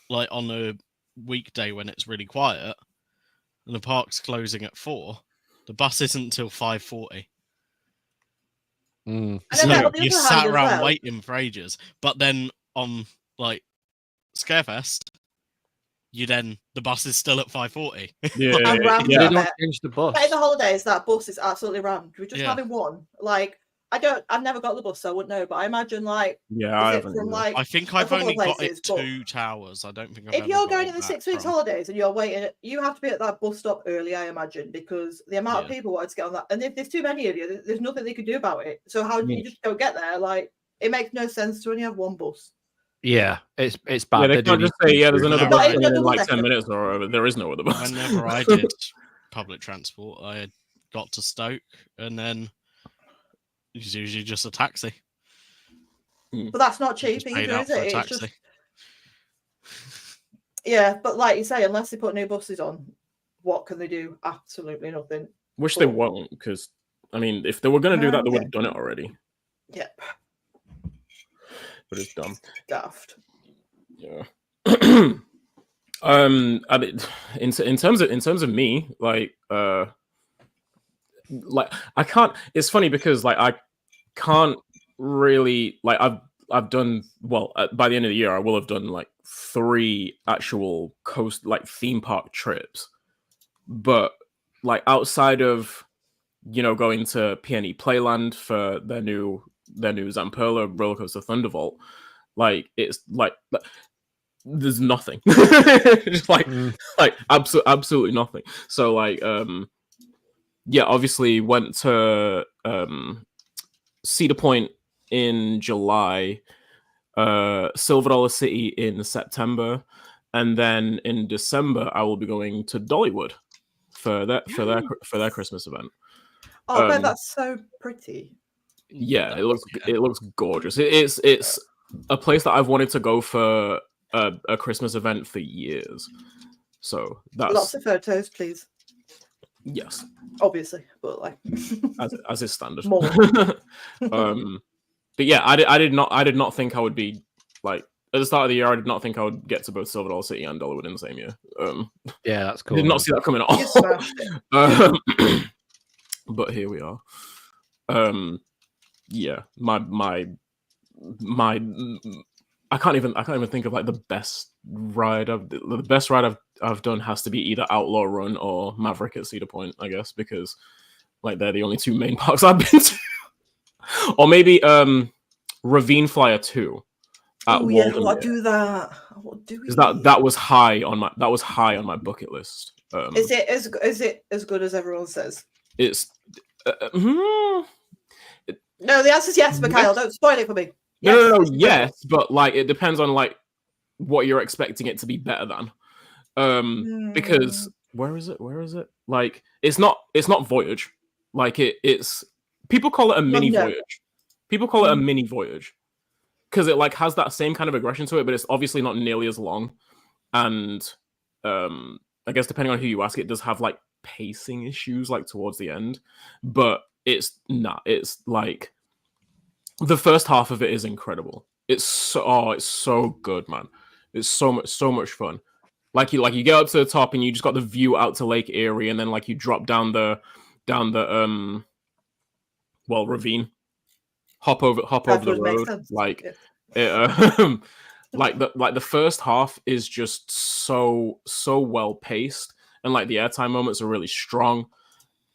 like on a weekday when it's really quiet and the park's closing at 4, the bus isn't until 5:40. So you sat around waiting for ages. But then on like Scarefest, the bus is still at 5:40. Yeah, They don't change the bus. In the holidays, that bus is absolutely rammed. We're just having one. Like, I've never got the bus, so I wouldn't know. But I imagine like, I haven't. From, like, I think I've only got it but 2 Towers. I don't think I've if ever you're got going it in the back 6 weeks from- holidays and you're waiting, you have to be at that bus stop early, I imagine, because the amount of people wanted to get on that, and if there's too many of you, there's nothing they could do about it. So how do you just go get there? Like, it makes no sense to only have one bus. Yeah, it's bad. Yeah, they can't just say, there's another Whenever bus I- coming in like 10 minutes or whatever. There is no other bus. Whenever I did public transport, I had got to Stoke, and then it's usually just a taxi. But that's not cheap Just paid either, out is for a it? It's taxi. just, yeah, but like you say, unless they put new buses on, what can they do? Absolutely nothing. Which they won't, because I mean, if they were going to do that, they would have done it already. Yep. But it's dumb. Daft. Yeah. I mean, in terms of me, like I can't. It's funny because like I can't really like done well. By the end of the year, I will have done like 3 actual coast like theme park trips. But like outside of going to PNE Playland for their new Zamperla roller coaster Thunderbolt, like it's like there's nothing. Just like absolutely nothing. So like yeah, obviously went to Cedar Point in July, Silver Dollar City in September, and then in December I will be going to Dollywood for their Christmas event. Oh, I bet that's so pretty. Yeah, it looks gorgeous. It's a place that I've wanted to go for a Christmas event for years. So that's Lots of photos, please. Yes, obviously, but like as is standard. More. But yeah, I did not think I would be like at the start of the year. I did not think I would get to both Silver Dollar City and Dollywood in the same year. Yeah, that's cool. Did not see that coming at You smashed all. But here we are. Yeah, my I can't even think of like the best ride. The best ride I've done has to be either Outlaw Run or Maverick at Cedar Point, I guess, because like they're the only 2 main parks I've been to. Or maybe Ravine Flyer 2. Oh yeah, I do that. Because that was high on my bucket list. Is it as good as everyone says? It's no. The answer's yes, Mikhail. Don't spoil it for me. Yes, no, yes, but like it depends on like what you're expecting it to be better than. Because where is it? Like it's not Voyage. Like it's people call it a mini Voyage. People call it a mini Voyage because it like has that same kind of aggression to it, but it's obviously not nearly as long. And I guess depending on who you ask, it does have like pacing issues like towards the end, but it's like the first half of it is incredible. It's so good, man. It's so much fun. Like you get up to the top and you just got the view out to Lake Erie, and then like you drop down the ravine, hop over the road. Like it, like the first half is just so well paced, and like the airtime moments are really strong,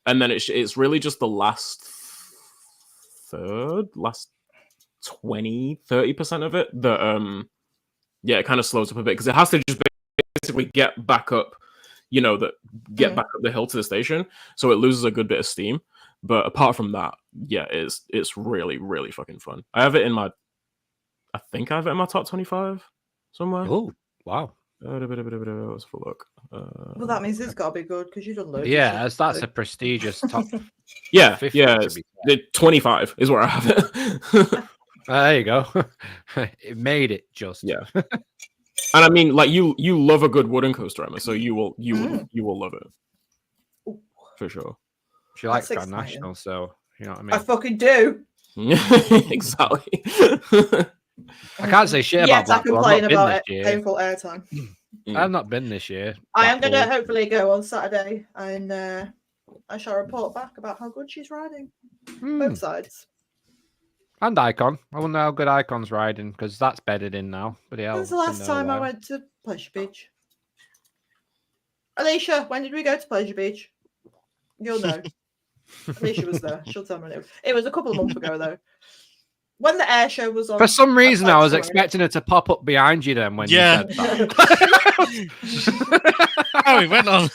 and then it's really just the last 20-30% of it that it kind of slows up a bit because it has to just basically get back up back up the hill to the station, so it loses a good bit of steam. But apart from that, yeah, it's really really fucking fun. I think I have it in my top 25 somewhere. Oh wow. Let's have a look. Well, that means it's got to be good because you don't know. Yeah, that's a prestigious top. Yeah, 50 yeah. The 25 is where I have it. There you go. It made it just. Yeah. And I mean, like you love a good wooden coaster, Emma, so you will love it for sure. She likes Grand National, so you know what I mean. I fucking do. Exactly. I can't say shit about I Blackpool. complain about it. Painful airtime. I've not been this year. I am going to hopefully go on Saturday, and I shall report back about how good she's riding. Both sides. And Icon. I wonder how good Icon's riding because that's bedded in now. But yeah, when's the last time I went to Pleasure Beach? Alicia, when did we go to Pleasure Beach? You'll know. Alicia was there. She'll tell me. It was a couple of months ago, though. When the air show was on. For some reason, I was expecting her to pop up behind you then when you said that. Oh, we went on.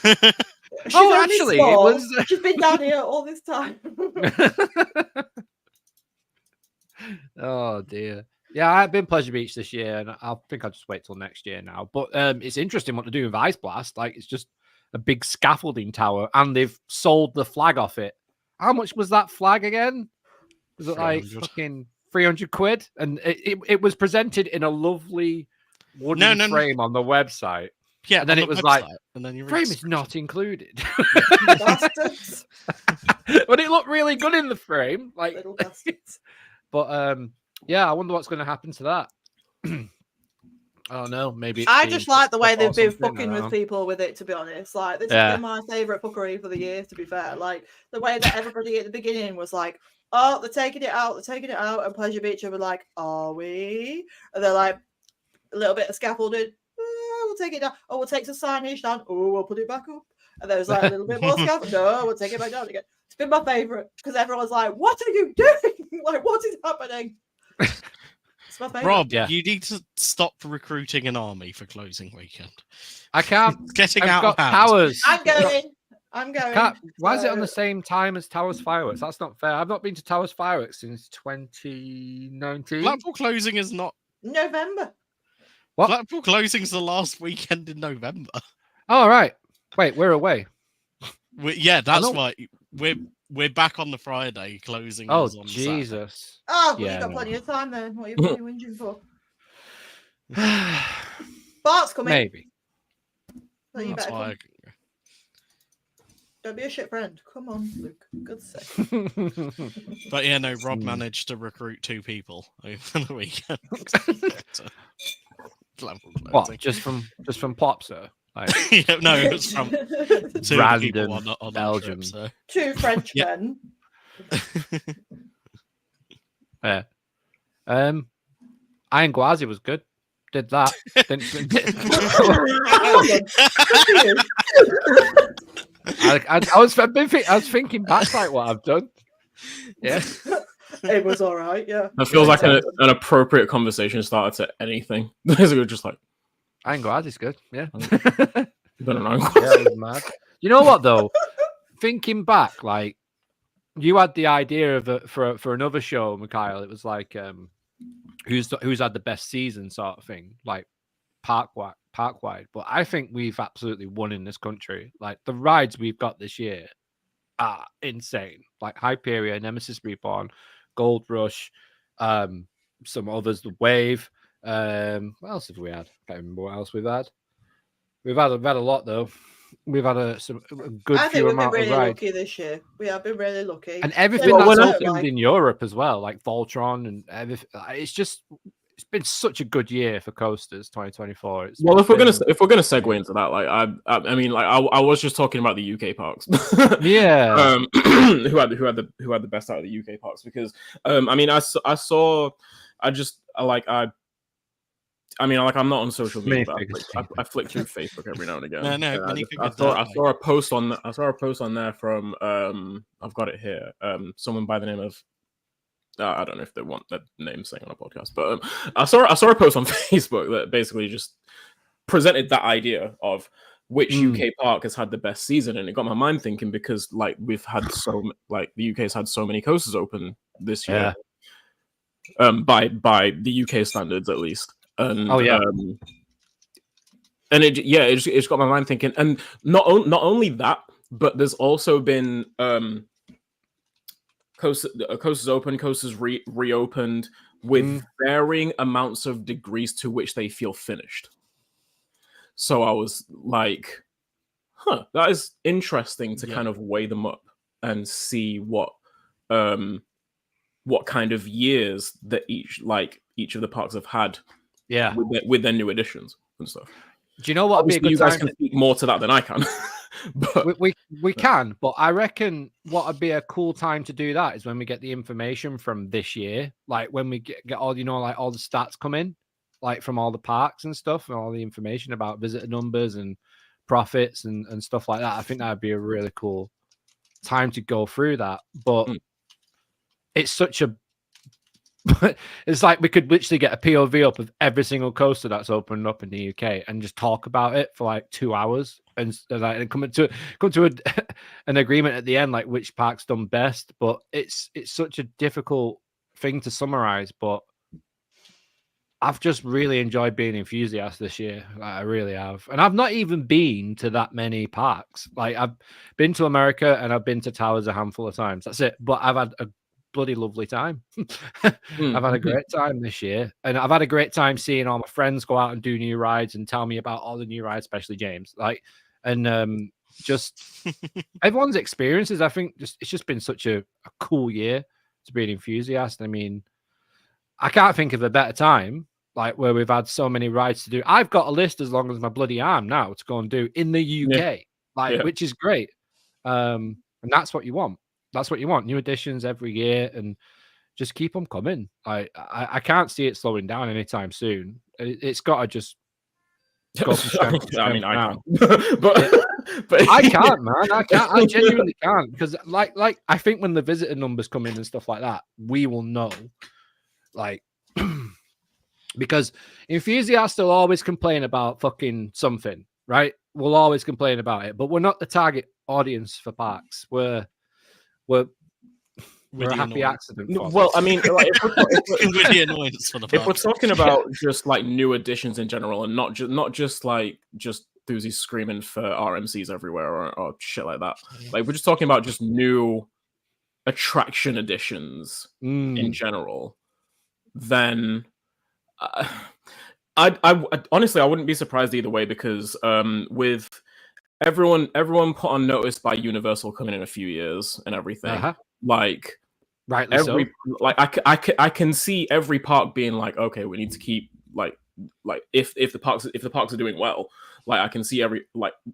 Actually, it was. She's been down here all this time. Oh dear. Yeah, I've been Pleasure Beach this year, and I think I'll just wait till next year now. But it's interesting what to do with Ice Blast. Like, it's just a big scaffolding tower, and they've sold the flag off it. How much was that flag again? Was it like fucking 300 quid? And it was presented in a lovely wooden frame on the website. Yeah, and then it was like, and then frame is not included. Bastards. But it looked really good in the frame. Like, little bastards. But yeah, I wonder what's going to happen to that. I don't know. Maybe I just like the way they've been fucking with people with it. To be honest, like this has been my favorite fuckery for the year. To be fair, like the way that everybody at the beginning was like, oh, they're taking it out, and Pleasure Beach are like, are we? And they're like, a little bit of scaffolding, oh, we'll take it down. Oh, we'll take some signage down. Oh, we'll put it back up. And there was like a little bit more scaffolding. No, we'll take it back down again. It's been my favourite because everyone's like, what are you doing? Like, what is happening? It's my favourite. Rob, Yeah. you need to stop recruiting an army for closing weekend. I can't. It's getting I've out got of hand. Towers. I'm going. Can't, why is it on So- the same time as Towers fireworks? That's not fair. I've not been to Towers fireworks since 2019. Blackpool closing is not. November. What? Blackpool closing is the last weekend in November. Oh, right. Wait, we're away. Yeah, that's know. why we're back on the Friday. Closing. Oh, is on Saturday. Jesus. Oh, well, Yeah, you've got no. plenty of time then. What are you whinging for? Bart's coming. Maybe. So you That's better why. come. Don't be a shit friend. Come on, Luke. Good sake. But yeah, no. Rob Hmm. managed to recruit 2 people over the weekend. So, Blackpool What? closing. Just from Pop, sir? Like, Yeah, no, it was from 2 of the Random people on our Belgium. trip, so. Two Frenchmen. yeah. Iron Gwazi was good. Did that. I was thinking back like what I've done. Yeah. It was all right, yeah. That feels like an appropriate conversation starter to anything. Basically, just like, Iron Gwazi's good. Yeah. I don't know. Yeah, it was mad. You know what though? Thinking back, like you had the idea of it for another show, Mikhail. It was like who's had the best season sort of thing, like park wide. But I think we've absolutely won in this country. Like the rides we've got this year are insane. Like Hyperia, Nemesis Reborn, Gold Rush, some others, the Wave. What else have we had? Can't remember what else we've had. We've had a lot though. We've had a good I think few we've been amount really of rides. lucky this year. We have been really lucky. And everything Well, that's when I- opened like- in Europe as well, like Voltron and everything. It's been such a good year for coasters 2024. Well, if we're gonna been- segue into that, like I mean, like I was just talking about the UK parks. yeah, who had the best out of the UK parks? Because I mean, I'm not on social media, but I flick through Facebook every now and again. No, And I minifigures saw don't a post on there from I've got it here. Someone by the name of I don't know if they want their name saying on a podcast, but I saw a post on Facebook that basically just presented that idea of which UK park has had the best season, and it got my mind thinking because like we've had the UK's had so many coasters open this year, by the UK standards at least. And, and it's got my mind thinking, and not only that, but there's also been coasters open, coasters reopened with varying amounts of degrees to which they feel finished. So I was like, that is interesting to kind of weigh them up and see what kind of years that each of the parks have had. yeah. With their new additions and stuff. Do you know what would be a Obviously, good you guys time? can speak more to that than I can. But We can, but I reckon what would be a cool time to do that is when we get the information from this year, like when we get all like all the stats come in, like from all the parks and stuff, and all the information about visitor numbers and profits and stuff like that. I think that would be a really cool time to go through that. But it's such a it's like we could literally get a POV up of every single coaster that's opened up in the UK and just talk about it for like 2 hours and come to an agreement at the end, like which park's done best. But it's such a difficult thing to summarize. But I've just really enjoyed being Enthusiast this year. I really have. And I've not even been to that many parks. Like I've been to America and I've been to Towers a handful of times. That's it. But I've had a bloody lovely time. I've had a great time this year, and I've had a great time seeing all my friends go out and do new rides and tell me about all the new rides, especially James. Like, and just everyone's experiences. I think it's just been such a cool year to be an Enthusiast. I mean, I can't think of a better time, like where we've had so many rides to do. I've got a list as long as my bloody arm now to go and do in the UK, which is great. And that's what you want. That's what you want. New additions every year, and just keep them coming. I can't see it slowing down anytime soon. It's got to just go from strength to I mean, strength I now. can't. but I can't, man. I can't. I genuinely can't, because like I think when the visitor numbers come in and stuff like that, we will know. Like, because enthusiasts will always complain about fucking something, right? We'll always complain about it, but we're not the target audience for parks. We're a the happy annoyance. accident. For well, I mean, like, With the annoyance for the if we're park. talking about just like new additions in general, and not just enthusiasts screaming for RMCs everywhere or shit like that. Like, we're just talking about just new attraction additions in general. Then I honestly, I wouldn't be surprised either way, because with everyone put on notice by Universal coming in a few years and everything, like. Rightly so. Like I can see every park being like, okay, we need to keep like if the parks are doing well, like I can see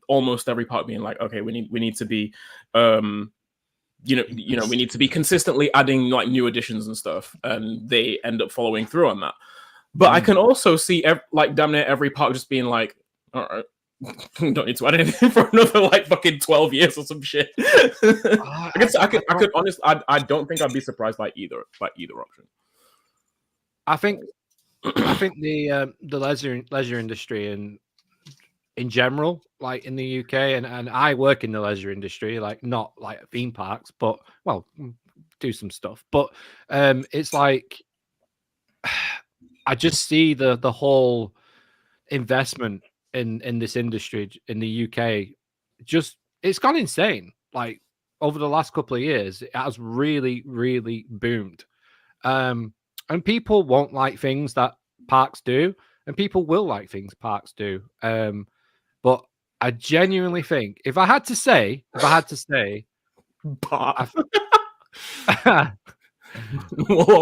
almost every park being like, okay, we need to be we need to be consistently adding like new additions and stuff, and they end up following through on that. But I can also see like damn near every park just being like, all right, don't need to add anything for another like fucking 12 years or some shit. I could honestly, I don't think I'd be surprised by either option. I think the leisure industry and in general, like in the UK, and I work in the leisure industry, like not like theme parks, but well, do some stuff. But it's like I just see the whole investment in this industry in the UK, just it's gone insane. Like over the last couple of years, it has really, really boomed. And people won't like things that parks do, and people will like things parks do. But I genuinely think if I had to say, we'll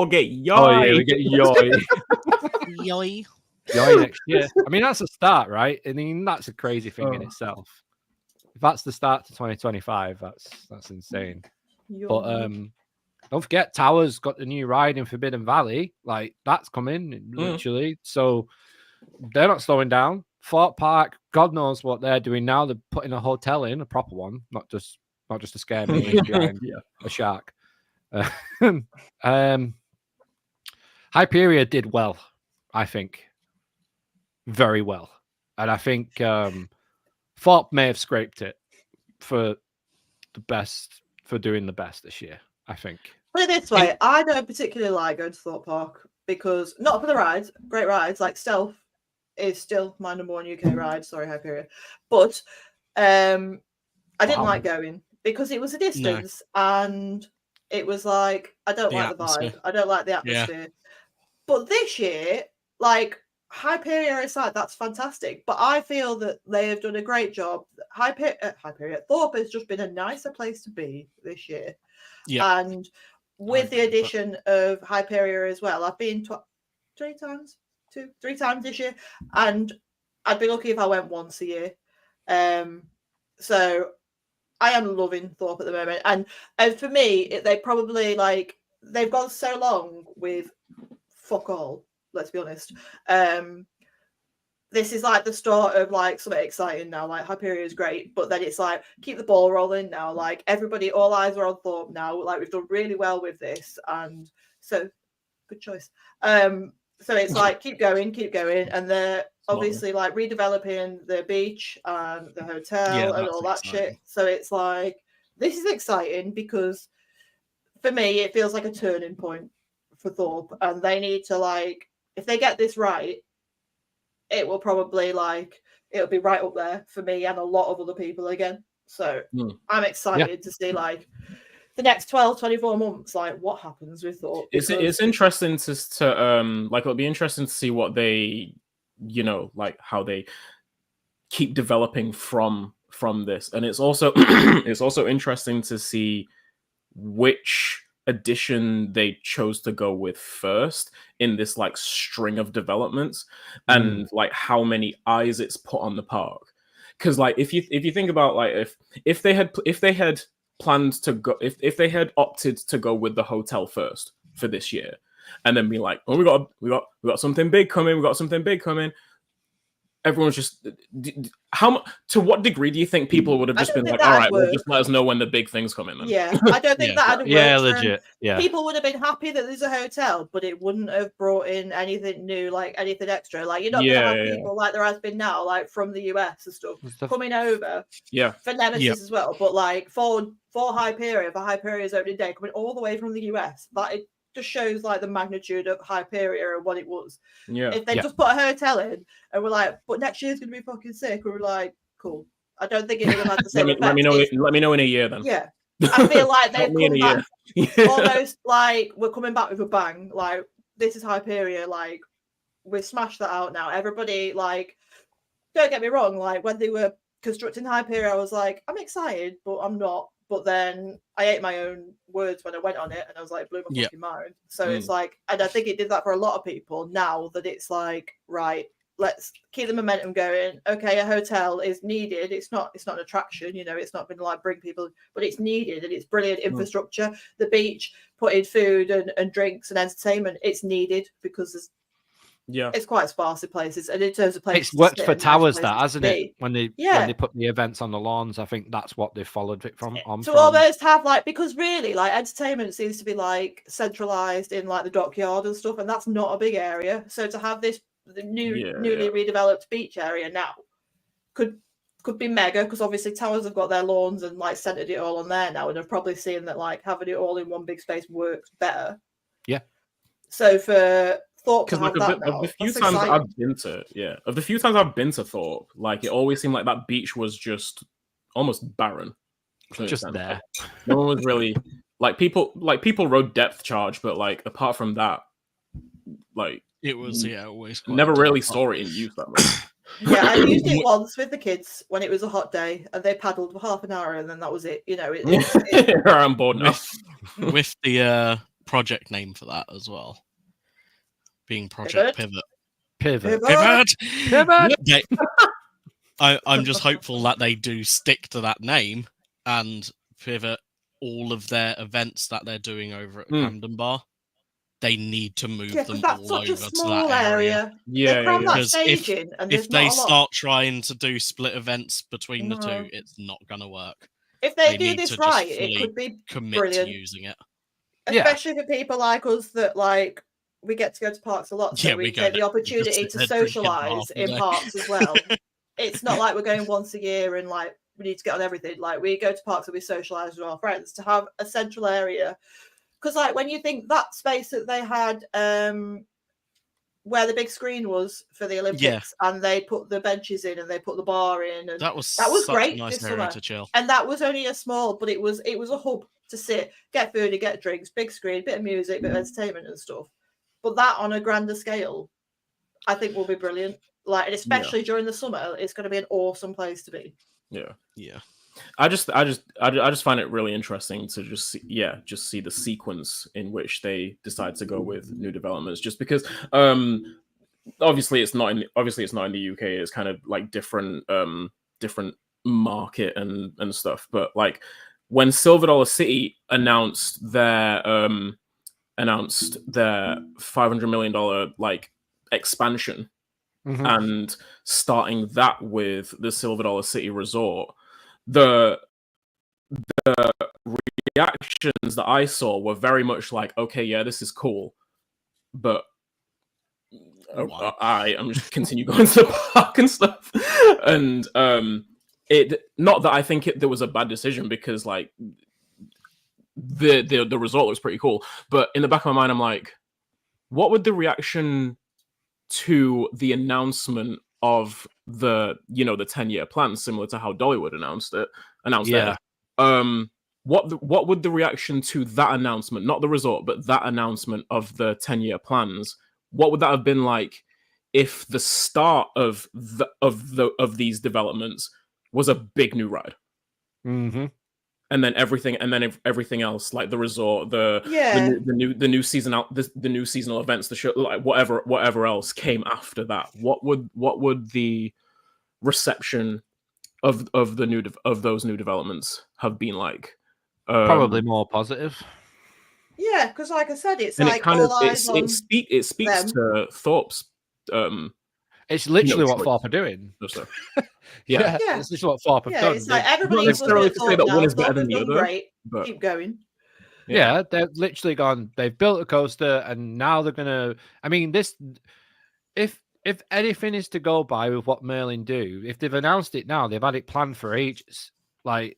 get yoy. Oh yeah, we get yoy. Yoy. Yoy next year. I mean, that's a start, right? I mean, that's a crazy thing in itself. If that's the start to 2025, that's insane. But don't forget, Towers got the new ride in Forbidden Valley. Like that's coming literally. So they're not slowing down. Thorpe Park, God knows what they're doing now. They're putting a hotel in, a proper one, not just a scare me behind a shark. Hyperia did well, I think. Very well. And I think Thorpe may have scraped it for doing the best this year, I think. Put it this way, I don't particularly like going to Thorpe Park because not for the rides, great rides, like Stealth is still my number one UK ride, sorry Hyperia. But I didn't like going because it was a distance and it was like I don't like the vibe. I don't like the atmosphere. Yeah. But this year, like Hyperia aside, that's fantastic. But I feel that they have done a great job. Hyperia Thorpe has just been a nicer place to be this year. Yeah. And with the addition of Hyperia as well, I've been 3 times this year, and I'd be lucky if I went once a year. So I am loving Thorpe at the moment, and for me, they probably like they've gone so long with fuck all. Let's be honest. This is like the start of like something exciting now. Like Hyperia is great, but then it's like keep the ball rolling now. Like everybody, all eyes are on Thorpe now. Like we've done really well with this, and so good choice. So it's like keep going, and they're obviously like redeveloping the beach and the hotel and all that shit. So it's like this is exciting because for me it feels like a turning point for Thorpe, and they need to like if they get this right, it will probably like it'll be right up there for me and a lot of other people again. So I'm excited to see like the next 12-24 months, like what happens with Thorpe. It's interesting to like it'll be interesting to see what they like how they keep developing from this, and it's also it's also interesting to see which addition they chose to go with first in this like string of developments, and like how many eyes it's put on the park. Because like if you think about like if they had planned to go, if they had opted to go with the hotel first for this year, and then be like, oh, we got something big coming, everyone's just to what degree do you think people would have just been like, all right, well, just let us know when the big thing's coming then? Yeah, I don't think that would yeah, legit. Yeah, people would have been happy that there's a hotel, but it wouldn't have brought in anything new, like anything extra. Like you're not gonna have people like there has been now, like from the US and stuff coming over. Yeah, for Nemesis as well, but like for Hyperia's opening day, coming all the way from the US, that it just shows like the magnitude of Hyperia and what it was. Yeah. If they just put a hotel in and we're like, but next year's gonna be fucking sick, we were like, cool. I don't think it would have had the same effect. Let me know in a year then. Yeah. I feel like they've come back almost like we're coming back with a bang. Like this is Hyperia, like we've smashed that out now. Everybody, like, don't get me wrong, like when they were constructing Hyperia, I was like, I'm excited, but I'm not. But then I ate my own words when I went on it, and I was like, blew my fucking mind. So it's like, and I think it did that for a lot of people. Now that it's like, right, let's keep the momentum going. Okay, a hotel is needed. It's not an attraction, you know. It's not going to like bring people, but it's needed, and it's brilliant infrastructure. The beach, put in food and drinks and entertainment. It's needed because it's quite sparse in places, and in terms of places, it's worked for Towers, that hasn't it? When they put the events on the lawns, I think that's what they followed it from. Almost have like, because really like entertainment seems to be like centralized in like the dockyard and stuff, and that's not a big area. So to have this newly redeveloped beach area now could be mega, because obviously Towers have got their lawns and like centered it all on there now, and have probably seen that like having it all in one big space works better. Yeah. So for Thorpe, because like of the few times I've been to Thorpe, like it always seemed like that beach was just almost barren. Just there. No one was really like people rode depth charge, but like apart from that, like it was always never really saw it in use that much. Yeah, I used it once with the kids when it was a hot day, and they paddled for half an hour, and then that was it. You know, I'm bored now. With the project name for that as well. Being Project Pivot. I'm just hopeful that they do stick to that name and pivot all of their events that they're doing over at Camden Bar. They need to move them all over to that area. Because if they start trying to do split events between the two, it's not going to work. If they do this right, it could be brilliant. To using it. Especially for people like us that like, we get to go to parks a lot, so we take the opportunity to socialise in parks as well. It's not like we're going once a year and like we need to get on everything. Like we go to parks and we socialise with our friends. To have a central area, because like when you think that space that they had where the big screen was for the Olympics, and they put the benches in and they put the bar in, and that was great. A nice area to chill. And that was only a small, but it was a hub to sit, get food and get drinks, big screen, bit of music, bit of entertainment and stuff. But that on a grander scale, I think will be brilliant. Like, and especially during the summer, it's going to be an awesome place to be. Yeah. I just find it really interesting to just see the sequence in which they decide to go with new developments. Just because, obviously it's not in the UK. It's kind of like different market and stuff. But like when Silver Dollar City announced their $500 million like expansion and starting that with the Silver Dollar City Resort, the reactions that I saw were very much like, okay, yeah, this is cool, but I'm just continue going to the park and stuff. And it, not that I think there was a bad decision, because like the result looks pretty cool, but in the back of my mind I'm like, what would the reaction to the announcement of the 10-year plan, similar to how Dollywood announced it. What would the reaction to that announcement, not the resort, but that announcement of the 10-year plans, what would that have been like if the start of these developments was a big new ride? And then everything else, like the resort, the new seasonal events, the show, like whatever else came after that. What would the reception of those new developments have been like? Probably more positive. Yeah, because like I said, it's and like it kind of all eyes on it speaks them. to Thorpe's It's literally what choice. Thorpe are doing. stuff. Yeah, Yeah. it's literally what Thorpe have Yeah, done. it's like Not everybody necessarily looking to say at that Thorpe one now. is better Thorpe than has the done other, great. but Keep going. Yeah, they've literally gone. They've built a coaster, and now they're gonna. I mean, this. If anything is to go by with what Merlin do, if they've announced it now, they've had it planned for ages. Like,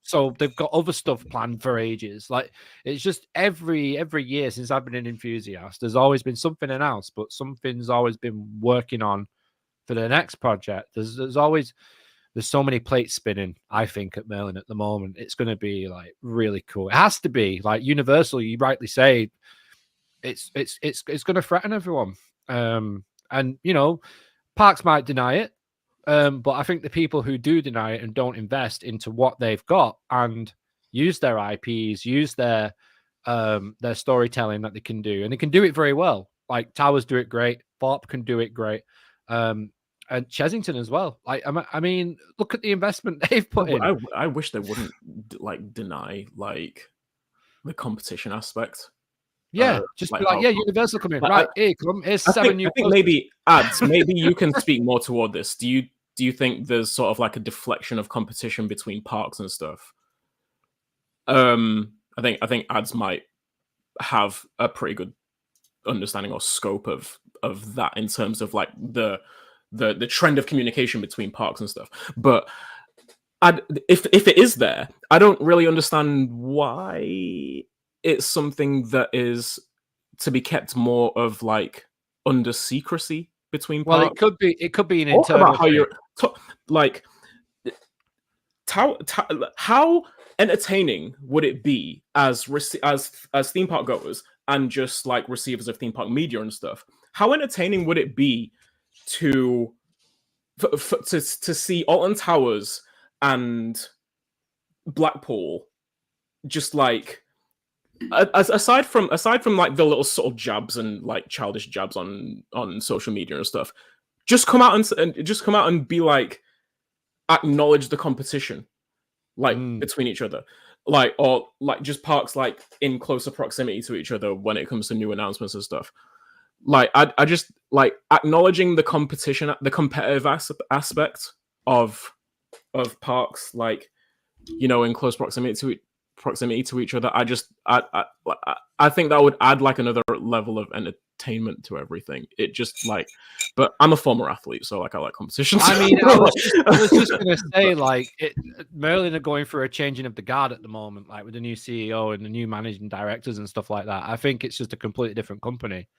so they've got other stuff planned for ages. Like, it's just every year since I've been an enthusiast, there's always been something announced, but something's always been working on for the next project. There's so many plates spinning, I think, at Merlin at the moment. It's going to be like really cool. It has to be like Universal. You rightly say it's going to threaten everyone. And you know, Parks might deny it, but I think the people who do deny it and don't invest into what they've got and use their IPs, use their storytelling that they can do, and they can do it very well. Like Towers do it great, Thorpe can do it great. And Chessington as well. Like, I mean, look at the investment they've put in. I wish they wouldn't like deny like the competition aspect. Yeah, just like be like, how- yeah, Universal come in. like, Right, here, come. Here's I 7 think new. maybe ads. Maybe you can speak more toward this. Do you think there's sort of like a deflection of competition between parks and stuff? I think ads might have a pretty good understanding or scope of that in terms of like the trend of communication between parks and stuff. But if it is there, I don't really understand why it's something that is to be kept more of like under secrecy between Well, parks. it could be an Talk internal. about how you're like how entertaining would it be as theme park goers and just like receivers of theme park media and stuff? How entertaining would it be to see Alton Towers and Blackpool just like aside from like the little sort of jabs and like childish jabs on social media and stuff, just come out and be like, acknowledge the competition like between each other, like, or like just parks like in closer proximity to each other when it comes to new announcements and stuff. Like I just like acknowledging the competition, the competitive aspect of parks, like, you know, in close proximity to each other. I think that would add like another level of entertainment to everything. It just like, but I'm a former athlete, so like I like competition. I mean, I was just gonna say, like, Merlin are going through a changing of the guard at the moment, like with the new CEO and the new managing directors and stuff like that. I think it's just a completely different company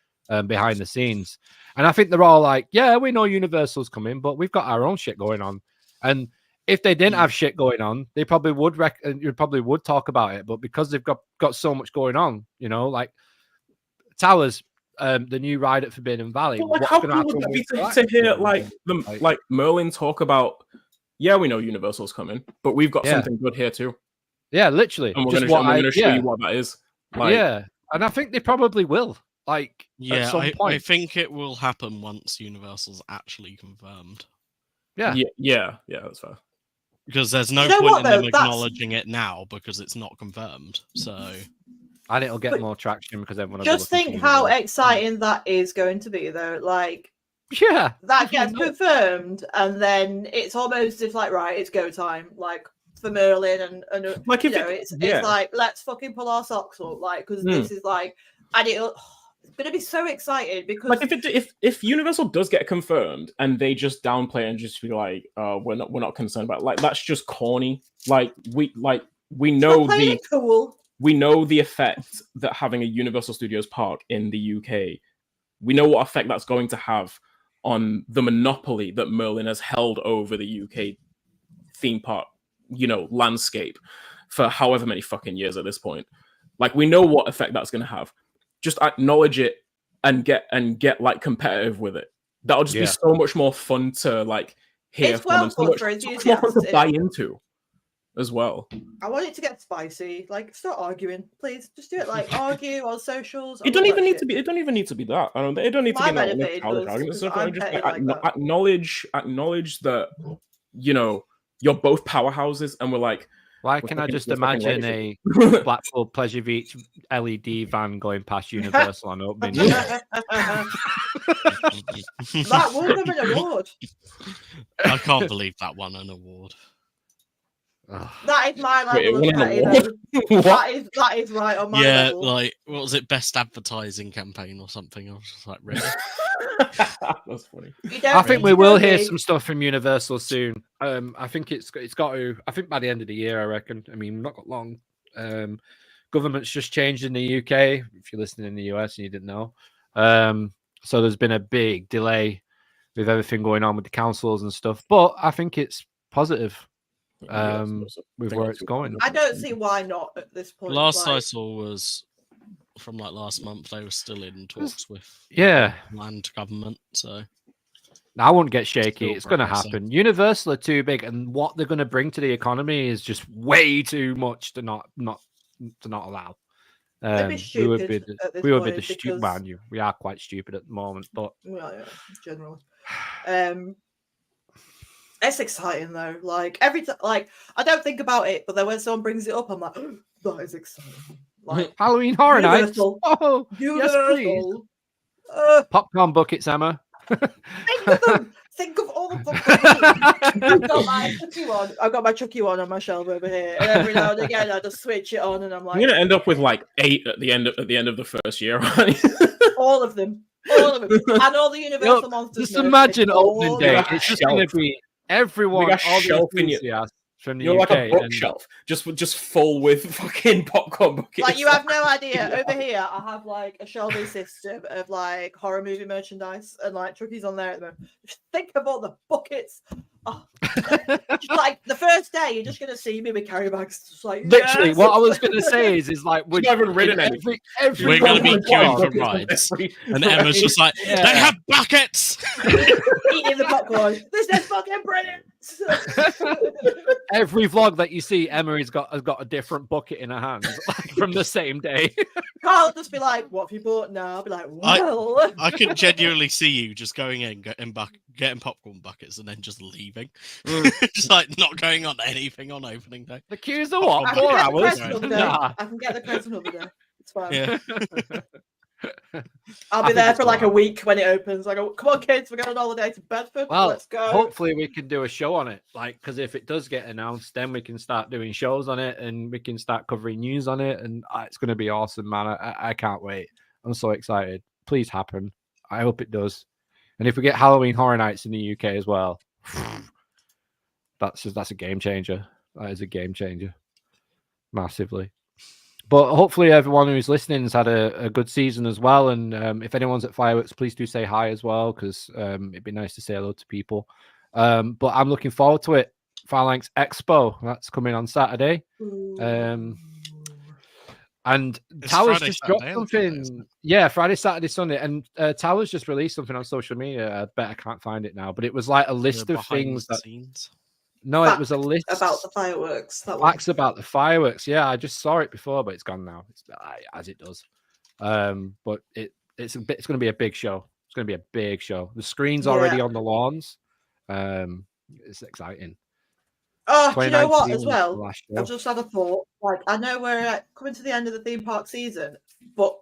behind the scenes, and I think they're all like, yeah, we know Universal's coming, but we've got our own shit going on. And if they didn't have shit going on, they probably would you probably would talk about it. But because they've got so much going on, you know, like Towers, the new ride at Forbidden Valley. But, like, how cool would that be to hear like like Merlin talk about? Yeah, we know Universal's coming, but we've got something good here too. Yeah, literally. And we're going to show you what that is. Like, yeah, and I think they probably will. Like, yeah, at some point. I think it will happen once Universal's actually confirmed. Yeah, that's fair. Because there's no point in them acknowledging it now because it's not confirmed. So, and it'll get more traction because everyone. Just think how exciting that is going to be, though. Like, yeah, that gets confirmed, and then it's almost as like, right, it's go time. Like for Merlin and like, if it's like, let's fucking pull our socks up, like, because this is like, and it's going to be so excited because like if Universal does get confirmed and they just downplay and just be like, we're not concerned about it, like, that's just corny. Like we know we know the effect that having a Universal Studios park in the UK, we know what effect that's going to have on the monopoly that Merlin has held over the UK theme park, you know, landscape for however many fucking years at this point. Like, we know what effect that's going to have. Just acknowledge it and get like competitive with it. That'll just be so much more fun to like hear from and so much more fun to buy into as well. I want it to get spicy. Like, start arguing, please. Just do it. Like, argue on socials. It don't even need to be. It don't even need to be that. It don't need to be like childish arguments. Just acknowledge that, you know, you're both powerhouses, and we're like, Why We're can I fucking- just we're fucking imagine lazy. a Blackpool Pleasure Beach LED van going past Universal on opening day? That would have been an award. I can't believe that won an award. Ugh. That is my Wait, it level of won an petty, award? though. What? That is right on my Yeah, level. like what was it? Best advertising campaign or something? I was just like, really? That's funny. You don't I think need we to will go hear big. some stuff from Universal soon. I think it's got to. I think by the end of the year, I reckon. I mean, not got long. Government's just changed in the UK. If you're listening in the US and you didn't know, so there's been a big delay with everything going on with the councils and stuff. But I think it's positive with where it's going. I don't see why not at this point. Last I like- saw was from like last month. They were still in talks with Yeah, land government. So I won't get shaky. Still It's going to progressing. happen. Universal are too big, and what they're going to bring to the economy is just way too much to not allow. They'd be we would stupid be at this we would be point the stupid because- man. We are quite stupid at the moment, but Well, yeah, generally. It's exciting though. Like every time, like I don't think about it, but then when someone brings it up, I'm like, that is exciting. Like Halloween Horror Nights. Universal. Oh, yes, please. Universal. Popcorn buckets, Emma. Think of them. Think of all the fucking I've got my Chucky one. I've got my Chucky one on my shelf over here, and every now and again I just switch it on, and I'm like, You're gonna end up with like 8 at the end of the first year, aren't you? all of them, and all the Universal monsters. Just merch, imagine all opening of day. them. It's just going to be everyone, Like a all the shelf in your- enthusiasts from the You're UK. like a and- bookshelf, just full with fucking popcorn buckets. Like you have no idea. Over here, I have like a shelving system of like horror movie merchandise, and like Chucky's on there at the moment. Just think about the buckets. Oh. Just, like the first day, you're just gonna see me with carry bags. Just like Literally, yes! what I was going to say is like We've never ridden any. every We're gonna be one queuing of for them, rides. And Emma's just like, Yeah. they have buckets. eating the popcorn. This is fucking brilliant. every vlog that you see, Emma has got a different bucket in her hands like, from the same day. Carl will just be like, "What have you bought now?" I'll be like, "Well." I could genuinely see you just going in, getting popcorn buckets, and then just leaving, just like not going on anything on opening day. The queues are what? I 4 can get the hours? crest another day. Nah. I can get the crest another day. It's fine. Yeah. I'll I be think there it's for like a alright. week when it opens. I go, "Come on, kids, we're going on holiday to Bedford. Well, Let's go." hopefully we can do a show on it. Like, because if it does get announced, then we can start doing shows on it and we can start covering news on it. And it's going to be awesome, man. I can't wait. I'm so excited. Please happen. I hope it does. And if we get Halloween Horror Nights in the UK as well, that's a game changer. That is a game changer, massively. But hopefully everyone who's listening has had a good season as well. And if anyone's at Fireworks, please do say hi as well, because it'd be nice to say hello to people. But I'm looking forward to it. Phalanx Expo, that's coming on Saturday. And It's Towers Friday, just dropped Saturday and Sunday, something. isn't it? Yeah, Friday, Saturday, Sunday. And Towers just released something on social media. I bet I can't find it now. But it was like a list The of things behind the that... scenes. No, it was a Fact list about the fireworks. That one. facts about the fireworks. Yeah, I just saw it before, but it's gone now. It's as it does. But it's going to be a big show. It's going to be a big show. The screen's already Yeah. on the lawns. It's exciting. Oh, do you know what? 2019 As was the well, last I've show. just had a thought. Like, I know we're coming to the end of the theme park season, but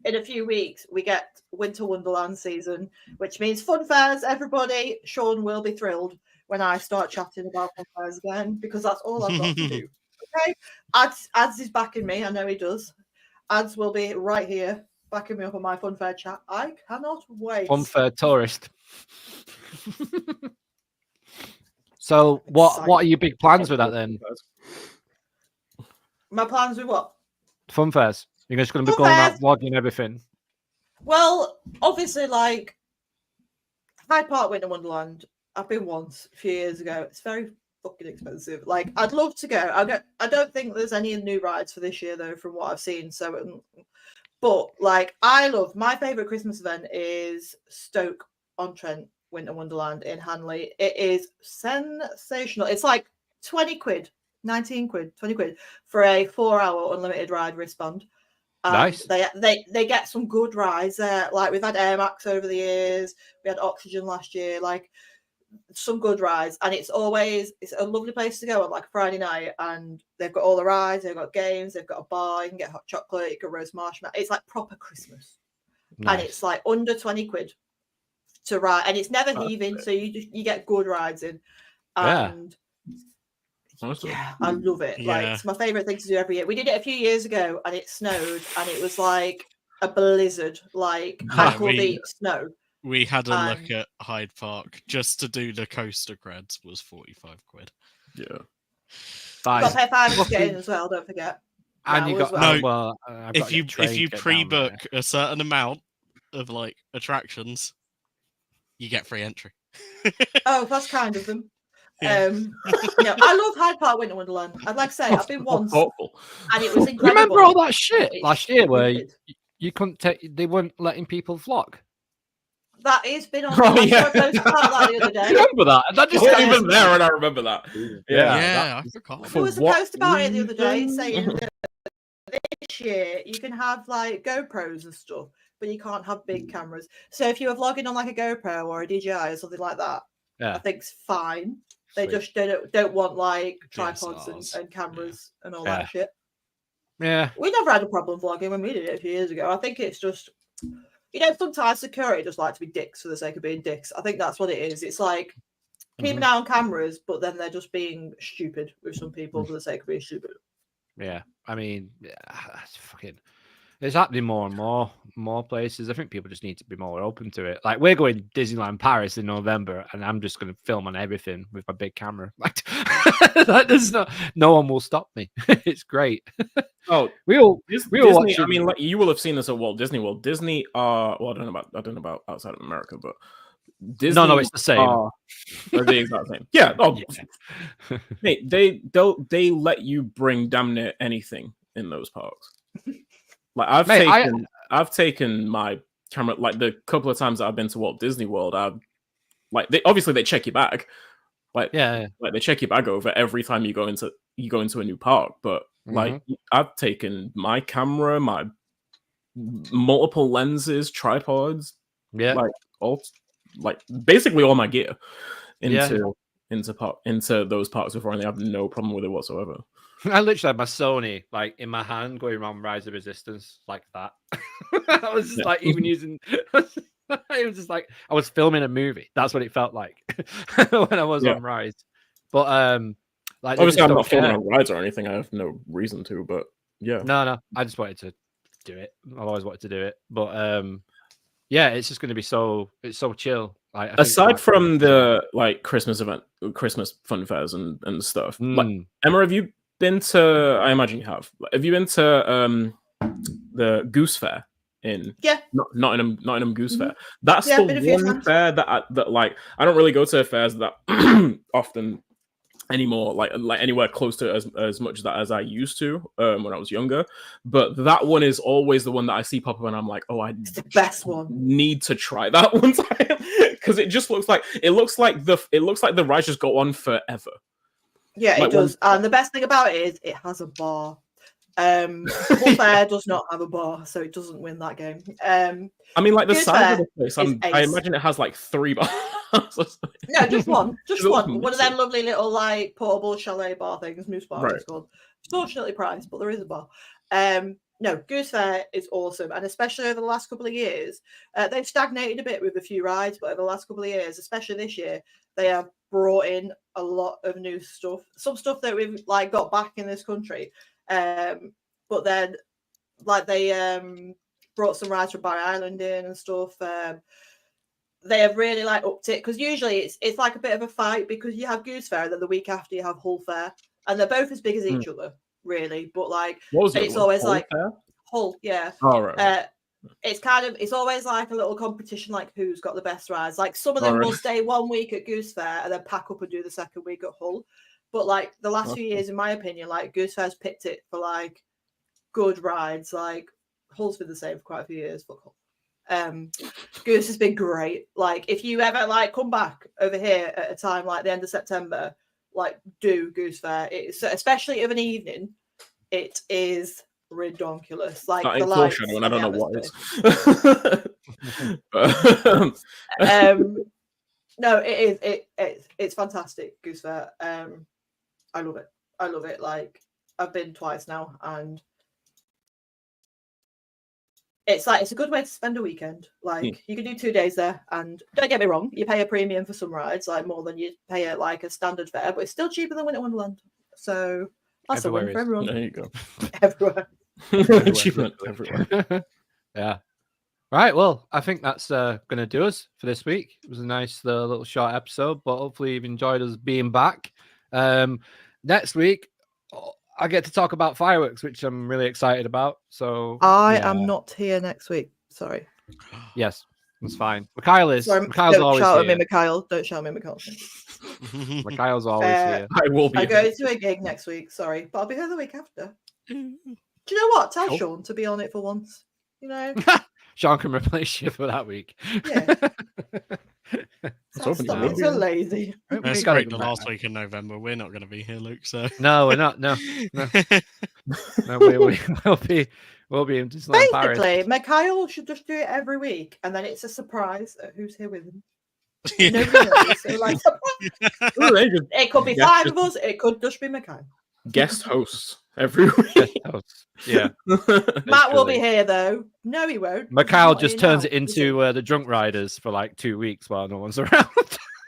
in a few weeks we get Winter Wonderland season, which means fun fairs. Everybody, Sean will be thrilled when I start chatting about fun fairs again, because that's all I've got to do. Okay, Ads is backing me. I know he does. Ads will be right here backing me up on my fun fair chat. I cannot wait. Unfair tourist. So what are your big plans with that then? My plans with what? Fun fairs. You're just going to be Fun going out fairs. vlogging everything. Well, obviously, like Hyde Park Winter Wonderland, I've been once a few years ago. It's very fucking expensive. Like, I'd love to go. I don't think there's any new rides for this year though, from what I've seen. So, but like, I love my favorite Christmas event is Stoke-on-Trent Winter Wonderland in Hanley. It is sensational. It's like 20 quid, 19 quid, 20 quid for a 4-hour unlimited ride wristband. Nice. They get some good rides there. Like, we've had Air Max over the years. We had Oxygen last year. Like, some good rides, and it's a lovely place to go on like a Friday night, and they've got all the rides, they've got games, they've got a bar, you can get hot chocolate, you can roast marshmallow. It's like proper Christmas. And it's like under 20 quid to ride, and it's never heaving, so you get good rides in. And yeah, I love it. Like, it's my favorite thing to do every year. We did it a few years ago, and it snowed, and it was like a blizzard, like ankle deep snow. We had a look at Hyde Park just to do the coaster creds was 45 quid. Yeah. Got to pay £5 to get in as well, don't forget. And you got if you pre-book a certain amount of like attractions, you get free entry. Oh, that's kind of them. Yeah. I love Hyde Park Winter Wonderland. I'd like to say I've been once, and it was incredible. Remember all that shit last year where you couldn't they weren't letting people flock? That has been on. I saw a post about that the other day. Remember that? That just wasn't even there, and I remember that. Yeah, I forgot. There was a post about it the other day saying that this year you can have like GoPros and stuff, but you can't have big cameras. So if you were vlogging on like a GoPro or a DJI or something like that, I think it's fine. They just don't want like tripods and cameras and all that shit. Yeah, we never had a problem vlogging when we did it a few years ago. I think it's just, sometimes security just like to be dicks for the sake of being dicks. I think that's what it is. It's like keep an eye on cameras, but then they're just being stupid with some people for the sake of being stupid. Yeah, I mean, it's happening more and more places. I think people just need to be more open to it. Like, we're going Disneyland Paris in November, and I'm just going to film on everything with my big camera. Like, no one will stop me. It's great. Oh, we all Disney. I mean, like, you will have seen this at Walt Disney World. Disney well, I don't know about outside of America, but Disney. No, it's the same. They're the exact same. Yeah. Oh, yeah. Mate, they let you bring damn near anything in those parks. Like, I've taken my camera, like the couple of times that I've been to Walt Disney World. They check your bag, like they check your bag over every time you go into a new park. But like, I've taken my camera, my multiple lenses, tripods, basically all my gear into those parks before, and they have no problem with it whatsoever. I literally had my Sony like in my hand going around Rise of Resistance like that. I was just like even using it was just like I was filming a movie. That's what it felt like when I was on Rise. But like, obviously I'm not filming on Rise or anything. I have no reason to, but yeah. No, I just wanted to do it. I've always wanted to do it. But it's just gonna be it's so chill. Like, aside from the like Christmas fun fairs and stuff, like, Emma, have you been to? I imagine you have. Have you been to the Goose Fair in Nottingham Goose Fair? That's the one fair that like I don't really go to fairs that often anymore, like anywhere close to as much as I used to when I was younger. But that one is always the one that I see pop up, and I'm like, it's the best one. Need to try that one time because it just looks like the rides just go on forever. Yeah, like, it does. And the best thing about it is it has a bar. Hull Fair does not have a bar, so it doesn't win that game. I mean, like the size of the place, I imagine it has like 3 bars. No, just one. Just one. One of them lovely little like portable chalet bar things, Moose Bar it's called. Fortunately priced, but there is a bar. No, Goose Fair is awesome, and especially over the last couple of years, they've stagnated a bit with a few rides, but over the last couple of years, especially this year, they have brought in a lot of new stuff. Some stuff that we've like got back in this country, but then like they brought some rides from Barry Island in and stuff. They have really like upped it because usually it's like a bit of a fight because you have Goose Fair and then the week after you have Hull Fair, and they're both as big as each other. Really, but like it's always like Hull, Oh, right. It's always like a little competition, like who's got the best rides. Like some of them will stay 1 week at Goose Fair and then pack up and do the second week at Hull. But like the last few years, in my opinion, like Goose Fair's picked it for like good rides. Like Hull's been the same for quite a few years, but Goose has been great. Like if you ever like come back over here at a time like the end of September, like do Goose Fair. It's especially of an evening. It is redonkulous. Like the lights, and I don't know what it is. No, it is. It's fantastic, Goose Fair. I love it. I love it. Like, I've been twice now, and it's a good way to spend a weekend. Like, you can do 2 days there, and don't get me wrong, you pay a premium for some rides, like more than you pay at like a standard fare, but it's still cheaper than Winter Wonderland. So that's a win for everyone. There you go. Everywhere. Achievement everywhere. Yeah. Right. Well, I think that's going to do us for this week. It was a nice little short episode, but hopefully you've enjoyed us being back. Next week, I get to talk about fireworks, which I'm really excited about. So I am not here next week. Sorry. Yes, that's fine. Mikhail is. Sorry, Mikhail's don't always shout here. at me, Mikhail. Don't shout at me, Mikhail. Mikhail's always here. I will be. I go to a gig next week. Sorry, but I'll be here the week after. Do you know what? Tell Sean to be on it for once. You know. Sean can replace you for that week. Yeah. Stop being so lazy. Let's break the last week in November. We're not going to be here, Luke. So no, we're not. No. No, we'll be in Disneyland Paris. Basically, Mikhail should just do it every week, and then it's a surprise at who's here with him. Yeah. Nobody knows. So, like, it could be 5 of us. It could just be Mikhail. Guest hosts every week. Yeah. Matt will be here though. No, he won't. Mikhail He's just not turns here it now, into the drunk riders for like 2 weeks while no one's around.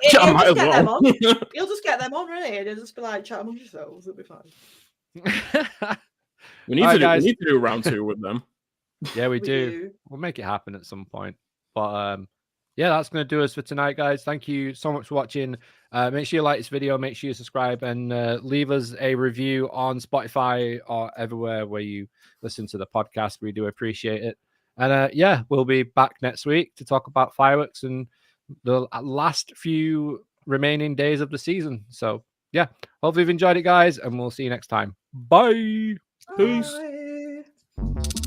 He'll might just as get them well. on. He'll just get them on, really. And he'll just be like, chat among yourselves. It'll be fine. We need to do round 2 with them. Yeah, we do. We'll make it happen at some point. But yeah, that's going to do us for tonight, guys. Thank you so much for watching. Make sure you like this video. Make sure you subscribe and leave us a review on Spotify or everywhere where you listen to the podcast. We do appreciate it. And yeah, we'll be back next week to talk about fireworks and the last few remaining days of the season. So yeah, hopefully you've enjoyed it, guys, and we'll see you next time. Bye. Peace. Bye.